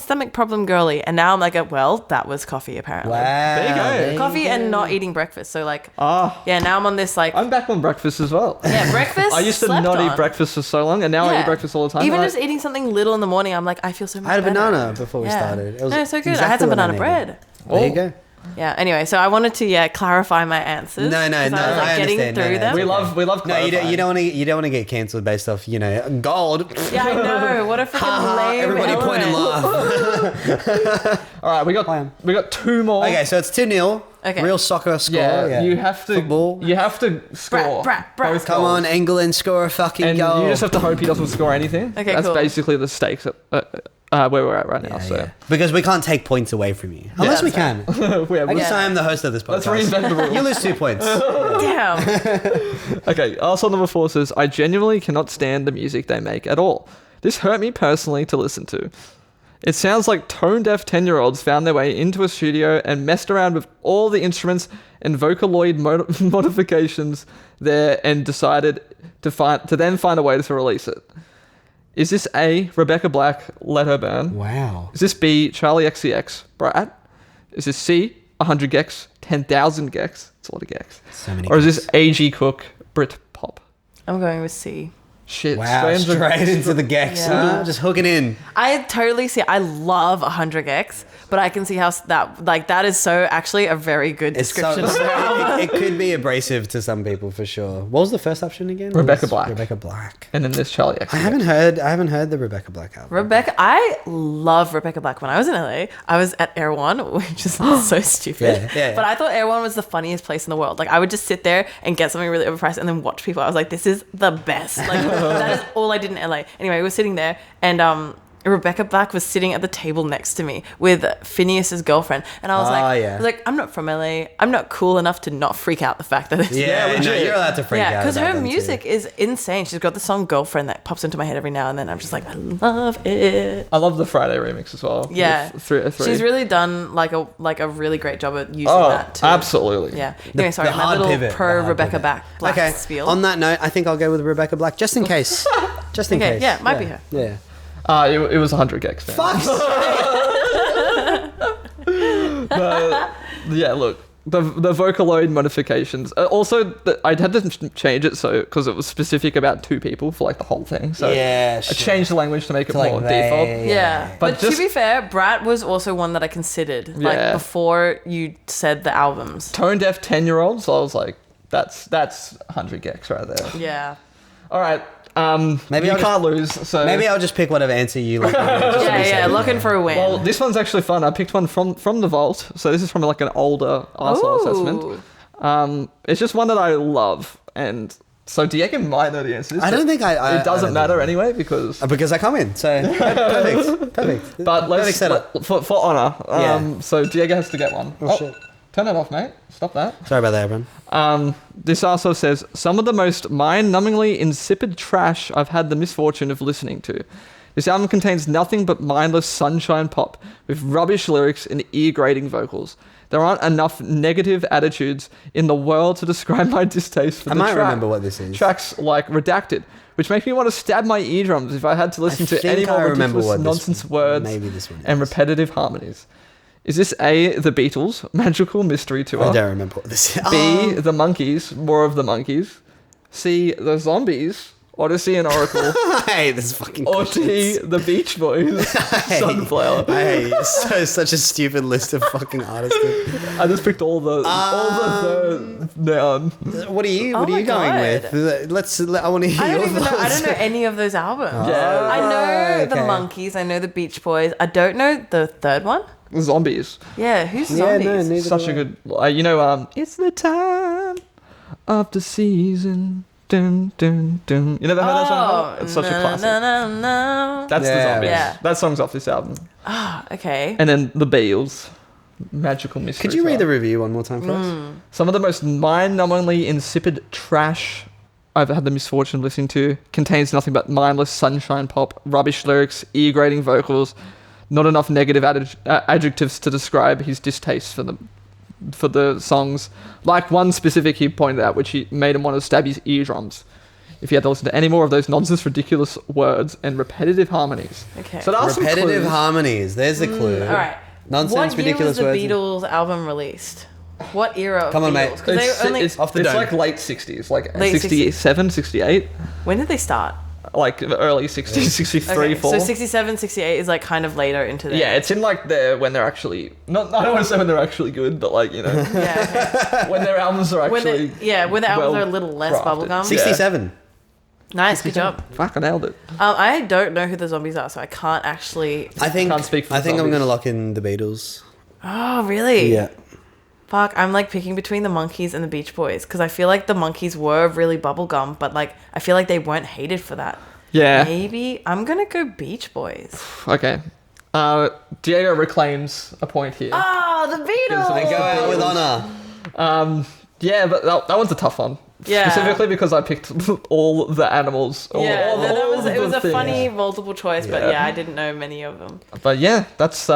stomach problem girly. And now I'm like, well, that was coffee apparently. Wow. There you go. Coffee and not eating breakfast. So like, Ah, yeah, now I'm on this like, I'm back on breakfast as well. yeah, breakfast. I used to slept not on. eat breakfast for so long, and now I Yeah. eat breakfast all the time. Even and just eating something little in the morning, I'm like, I feel so much I had a better. banana before we Yeah. started. It was No, so good. I exactly had some what I banana needed. bread. There you go. Yeah. Anyway, so I wanted to clarify my answers. No, 'cause I was like I getting understand. No, through no, them. we love. No, you clarifying. don't want to get cancelled based off gold. Yeah, I know. What a freaking lame Everybody point and element. laugh. All right, we got two more. Okay, so it's 2-0. Okay. Real soccer score. Yeah, you have to. Football. You have to score. Brat. both Come goals. on, England, score a fucking And goal. you just have to hope he doesn't score anything. Okay, That's cool. basically the stakes where we're at right now. So Because we can't take points away from you. Unless we can. I guess I am the host of this podcast. let's reinvent the rules. You lose 2 points. Damn. Okay, Arsehole number 4 says, I genuinely cannot stand the music they make at all. This hurt me personally to listen to. It sounds like tone-deaf 10-year-olds found their way into a studio and messed around with all the instruments and Vocaloid modifications there and decided to then find a way to release it. Is this A, Rebecca Black, Let Her Burn? Wow. Is this B, Charli XCX, Brat? Is this C, 100 gex, 10,000 gex? It's a lot of gex. So many Or is this A.G. Cook, Brit Pop? I'm going with C. Shit. Wow, straight into the gex. Yeah. Huh? Just hooking in. I totally see. I love 100x, but I can see how that is so actually a very good description. It could be abrasive to some people for sure. What was the first option again? Rebecca Black. Rebecca Black. And then there's Charli XCX. I haven't heard the Rebecca Black album. I love Rebecca Black. When I was in LA, I was at Air One, which is so stupid. Yeah. But I thought Air One was the funniest place in the world. Like I would just sit there and get something really overpriced and then watch people. I was like, this is the best. Like that is all I did in LA. Anyway, we were sitting there and Rebecca Black was sitting at the table next to me with Phineas's girlfriend, and I was I was like, I'm not from LA. I'm not cool enough to not freak out the fact that it's You're allowed to freak out. because about her them music too. is insane. She's got the song "Girlfriend" that pops into my head every now and then. I'm just like, I love it. I love the Friday remix as well. Yeah, Three. she's really done like a really great job at using that too. Absolutely. Yeah. Anyway, sorry, my little Rebecca Black Okay. spiel. On that note, I think I'll go with Rebecca Black just in case. Just in case. Yeah, might be her. Yeah. It was 100 gex. Fuck. Yeah, look, the Vocaloid modifications. I had to change it because it was specific about 2 people for like the whole thing. So I changed the language to make it like more they- default. Yeah, but to be fair, Brat was also one that I considered like before you said the albums. Tone deaf 10-year-olds. So I was like, that's 100 gex right there. Yeah. All right. Maybe you I'll can't lose. So Maybe I'll just pick whatever answer you like. Looking for a win. Well, this one's actually fun. I picked one from the vault. So this is from like an older arsehole assessment. It's just one that I love, and so Diego might know the answer to this. I don't think it doesn't matter anyway because I come in. So perfect. But let's for honor. So Diego has to get one. Oh shit. Turn it off, mate. Stop that. Sorry about that, everyone. This also says, some of the most mind-numbingly insipid trash I've had the misfortune of listening to. This album contains nothing but mindless sunshine pop with rubbish lyrics and ear-grating vocals. There aren't enough negative attitudes in the world to describe my distaste for the track. I might remember what this is. Tracks like Redacted, which make me want to stab my eardrums if I had to listen to any more ridiculous nonsense words and repetitive harmonies. Is this A, The Beatles, Magical Mystery Tour? I don't remember what this is. B, The Monkees, More of the Monkees. C, The Zombies, Odyssey and Oracle. I hate this fucking Or D, The Beach Boys, Sunflower. I hate such a stupid list of fucking artists. I just picked all the down. What are you going with? I want to hear your thoughts. I don't know any of those albums. Yeah. I know the Monkees. I know the Beach Boys. I don't know the third one. Zombies. Yeah, who's Zombies? Such a good. It's the time of the season. Dun, dun, dun. You never heard that song? It's such a classic. That's the Zombies. Yeah. That song's off this album. Okay. And then the Beatles, Magical Mystery. Could you read the review one more time for us? Some of the most mind-numbingly insipid trash I've had the misfortune of listening to contains nothing but mindless sunshine pop, rubbish lyrics, ear-grating vocals, not enough negative adjectives to describe his distaste for the songs. Like one specific he pointed out, which he made him want to stab his eardrums if he had to listen to any more of those nonsense, ridiculous words and repetitive harmonies. Okay. So that's repetitive harmonies. There's the clue. All right. Nonsense, ridiculous words. What year was the Beatles album released? What era of Come on, Beatles? mate. 'Cause It's like late 60s, like Late 67, 68, when did they start? like early 60s, 63, Okay, 4. so 67, 68 is like kind of later into the... Yeah, it's in like when they're actually not. I don't want to say when they're actually good, but like Yeah, when their albums are okay. actually when the albums are a little less crafted. bubblegum. 67. Nice, good job. Fuck, I nailed it. I don't know who the Zombies are, so I can't actually... Can't speak for I the think I'm Zombies. going to lock in the Beatles. Oh, really? Yeah. Fuck, I'm like picking between the Monkees and the Beach Boys, because I feel like the Monkees were really bubblegum, but like I feel like they weren't hated for that. Yeah. Maybe I'm gonna go Beach Boys. Okay. Diego reclaims a point here. Oh, the Beatles. They go out with honor. Yeah, but that one's a tough one. Yeah. Specifically because I picked all the animals. All It was a things. funny multiple choice, but Yeah. I didn't know many of them. But yeah, that's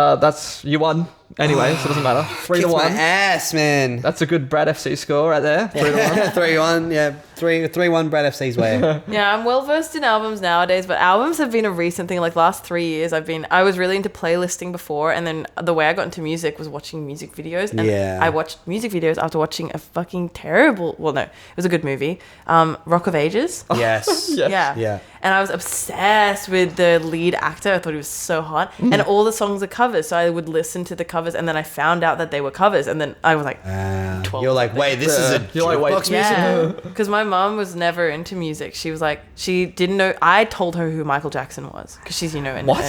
you won anyway, so it doesn't matter. 3-1. Kicked my ass, man. That's a good Brad FC score right there. 3-1. 3-1, yeah. 3-1 Brad FC's way. Yeah, I'm well versed in albums nowadays, but albums have been a recent thing. Like last 3 years, I was really into playlisting before, and then the way I got into music was watching music videos. And Yeah. I watched music videos after watching a fucking terrible. Well, no, it was a good movie. Rock of Ages. Yes. Yeah. Yeah. And I was obsessed with the lead actor. I thought he was so hot. And all the songs are covers. So I would listen to the covers, and then I found out that they were covers. And then I was like, 12 You're like, wait, this is a You're like, wait, jukebox music? yeah. Because my mom was never into music. She was like, she didn't know. I told her who Michael Jackson was. Because she's, in What?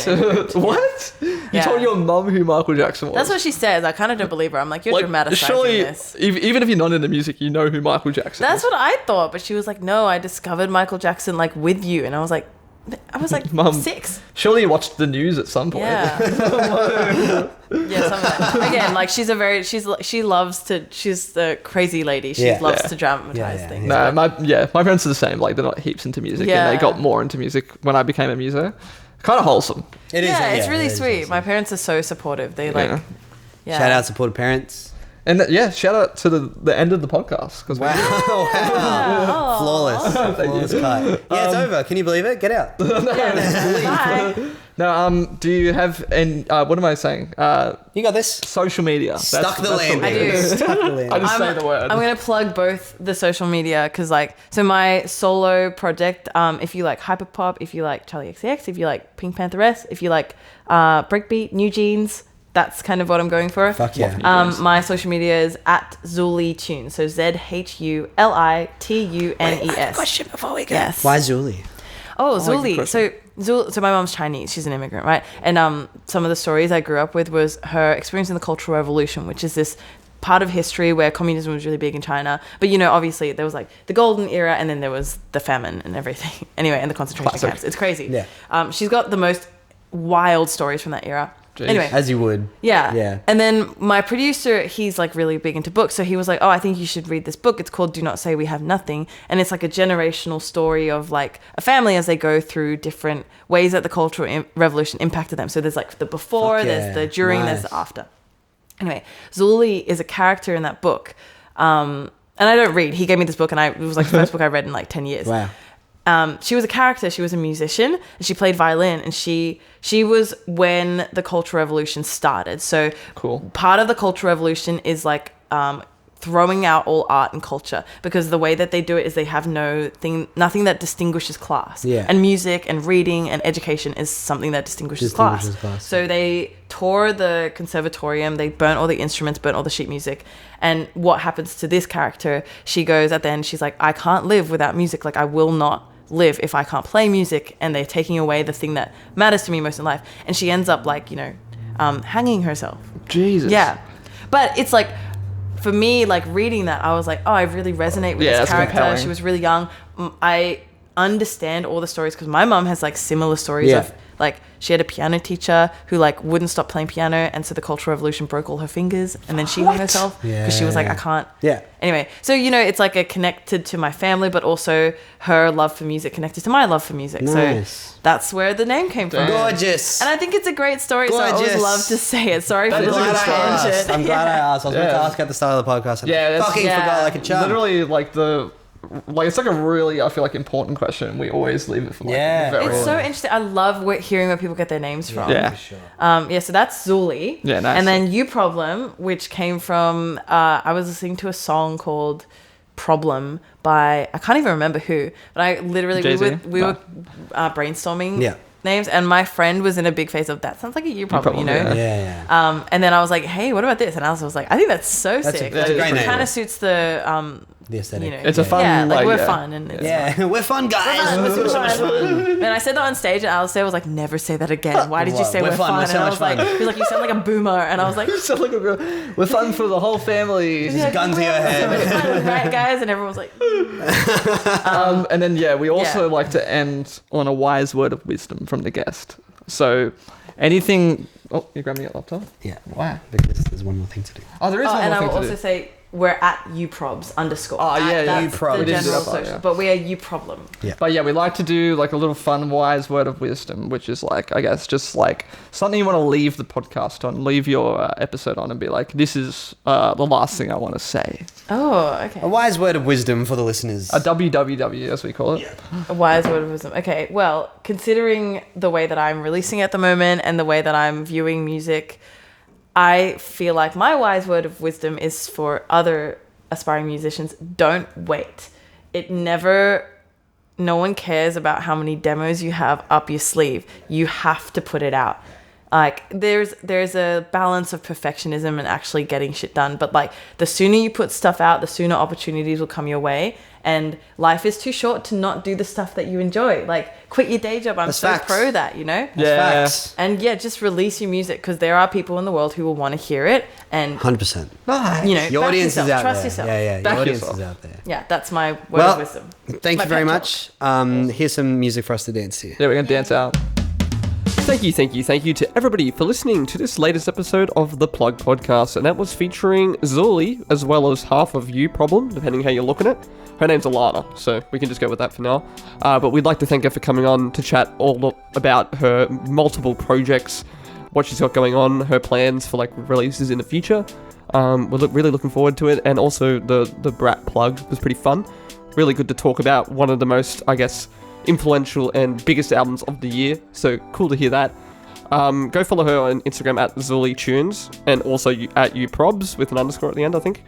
What? Yeah. You told your mum who Michael Jackson was? That's what she says. I kind of don't believe her. I'm like, you're dramatizing surely, this. even if you're not into music, you know who Michael Jackson That's is. what I thought. But she was like, no, I discovered Michael Jackson like with you. And I was like Mum. 6. Surely you watched the news at some point. Yeah. Yeah, something like that. Again, like she's the crazy lady. She Yeah. loves Yeah. to dramatize Yeah, things. No, my parents are the same. Like they're not heaps into music, Yeah. and they got more into music when I became a muser. Kind of wholesome. It is. Yeah, it's really it is sweet. awesome. My parents are so supportive. They Yeah. yeah. Shout out supportive parents. And shout out to the end of the podcast because Wow. Wow. Flawless. Flawless cut. Yeah, it's over. Can you believe it? Get out. Bye. Now, do you have any? What am I saying? You got this. Social media. Stuck the that's landing. I do. Stuck the landing. I just say the word. I'm gonna plug both the social media because so my solo project. If you like hyperpop, if you like Charli XCX, if you like Pink Pantheress, if you like breakbeat, New Jeans, that's kind of what I'm going for. Fuck yeah. My social media is at Zhuli Tunes. So ZHULITUNES. Question before we go. Yes. Why Zhuli? Oh, like the Zhuli. question. So my mom's Chinese. She's an immigrant, right? And some of the stories I grew up with was her experience in the Cultural Revolution, which is this part of history where communism was really big in China. But, obviously there was like the golden era and then there was the famine and everything. Anyway, and the concentration Classic. camps. It's crazy. Yeah. She's got the most wild stories from that era. Jeez. Anyway. As you would. Yeah. Yeah. And then my producer, he's like really big into books. So he was like, oh, I think you should read this book. It's called Do Not Say We Have Nothing. And it's like a generational story of like a family as they go through different ways that the Cultural Revolution impacted them. So there's like the before, Fuck yeah. there's the during, there's Nice. the after. Anyway, Zhuli is a character in that book. And I don't read. He gave me this book and it was like the first book I read in like 10 years. Wow. She was a character. She was a musician and she played violin and she was when the Cultural Revolution started. So Cool. part of the Cultural Revolution is like throwing out all art and culture because the way that they do it is they have nothing that distinguishes class. Yeah. And music and reading and education is something that distinguishes class. So they tore the conservatorium, they burnt all the instruments, burnt all the sheet music. And what happens to this character, she goes at the end, she's like, I can't live without music. Like I will not live if I can't play music, and they're taking away the thing that matters to me most in life. And she ends up like, hanging herself. Jesus. Yeah. But it's like, for me, like reading that, I was like, oh, I really resonate with Yeah, this that's character. compelling. She was really young. I understand all the stories because my mom has like similar stories Yeah. of like she had a piano teacher who like wouldn't stop playing piano, and so the Cultural Revolution broke all her fingers, and then she hung herself because she was like, I can't. Yeah. Anyway, so it's like a connected to my family, but also her love for music connected to my love for music. Nice. So that's where the name came from. Gorgeous. And I think it's a great story, so I always Gorgeous. love to say it. Sorry for That the is a good story. tangent. I'm glad I asked. I was meant to Yeah. ask at the start of the podcast. Yeah, that's- fucking Yeah. forgot like a chump. Literally, it's like a really, I feel like, important question. We always leave it for like Yeah. the very It's end. so interesting. I love hearing where people get their names from. Yeah. So that's Zhuli. Yeah, nice. And then You Problem, which came from, I was listening to a song called Problem by, I can't even remember who, but I literally, Jay-Z? we were brainstorming Yeah. names, and my friend was in a big phase of, that sounds like a You Problem, you know? Problem, Yeah. And then I was like, hey, what about this? And Alistair was like, I think that's so That's a- sick. that's a great It name. kind of suits the, The aesthetic. It's a fun, yeah, like like, we're yeah. fun. And it's Yeah, we're fun guys. We're super fun. And I said that on stage, and Alistair was like, "Never say that again. Why did you say We're we're fun, fun?" we're so And I much was like, fun. "He was like, you sound like a boomer." And I was like, So like we're fun for the whole family. Yeah, Gun to your head. "Right, guys," and everyone was like, And then we also like to end on a wise word of wisdom from the guest. So anything Oh, you're grabbing your laptop? Yeah. Wow. Because there's one more thing to do. Oh, there is one and more I thing will to also do. say we're at youprobs _. Oh, yeah, That's youproblem. the We didn't do general that part, social, yeah. but we are youproblem. But yeah, we like to do like a little fun, wise word of wisdom, which is like, I guess, just like something you want to leave the podcast on, leave your episode on and be like, this is the last thing I want to say. Oh, okay. A wise word of wisdom for the listeners. A WWW, as we call it. A wise word of wisdom. Okay, well, considering the way that I'm releasing at the moment and the way that I'm viewing music, I feel like my wise word of wisdom is for other aspiring musicians: don't wait. No one cares about how many demos you have up your sleeve. You have to put it out. Like, there's a balance of perfectionism and actually getting shit done. But like, the sooner you put stuff out, the sooner opportunities will come your way. And life is too short to not do the stuff that you enjoy. Like, quit your day job. I'm That's so facts. pro that, you know? Yeah. Facts. And yeah, just release your music, because there are people in the world who will want to hear it. And 100%. you know, Your back audience yourself, is out trust there. yourself. Yeah, Back your audience yourself. is out there. Yeah, that's my word Well, of wisdom. thank My you very pep much. Here's some music for us to dance to. Yeah, we're going to dance out. Thank you to everybody for listening to this latest episode of the Plug Podcast, and that was featuring Zhuli as well as half of youproblem, depending how you're looking at it. Her name's Alana, so we can just go with that for now. But we'd like to thank her for coming on to chat all about her multiple projects, what she's got going on, her plans for like releases in the future. We're really looking forward to it, and also the Brat plug was pretty fun. Really good to talk about one of the most, I guess, influential and biggest albums of the year, so cool to hear that. Go follow her on Instagram at Zhuli Tunes, and also at youprobs with an underscore at the end, I think.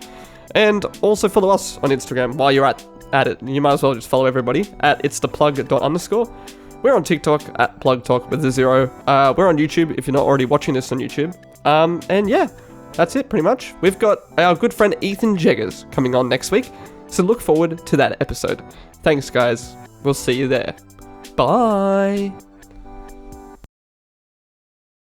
And also follow us on Instagram while you're at it. You might as well just follow everybody at itstheplug._. We're on TikTok at plugtalk with a 0. We're on YouTube if you're not already watching this on YouTube. And yeah, that's it pretty much. We've got our good friend Ethan Jeggers coming on next week, so look forward to that episode. Thanks guys. We'll see you there. Bye.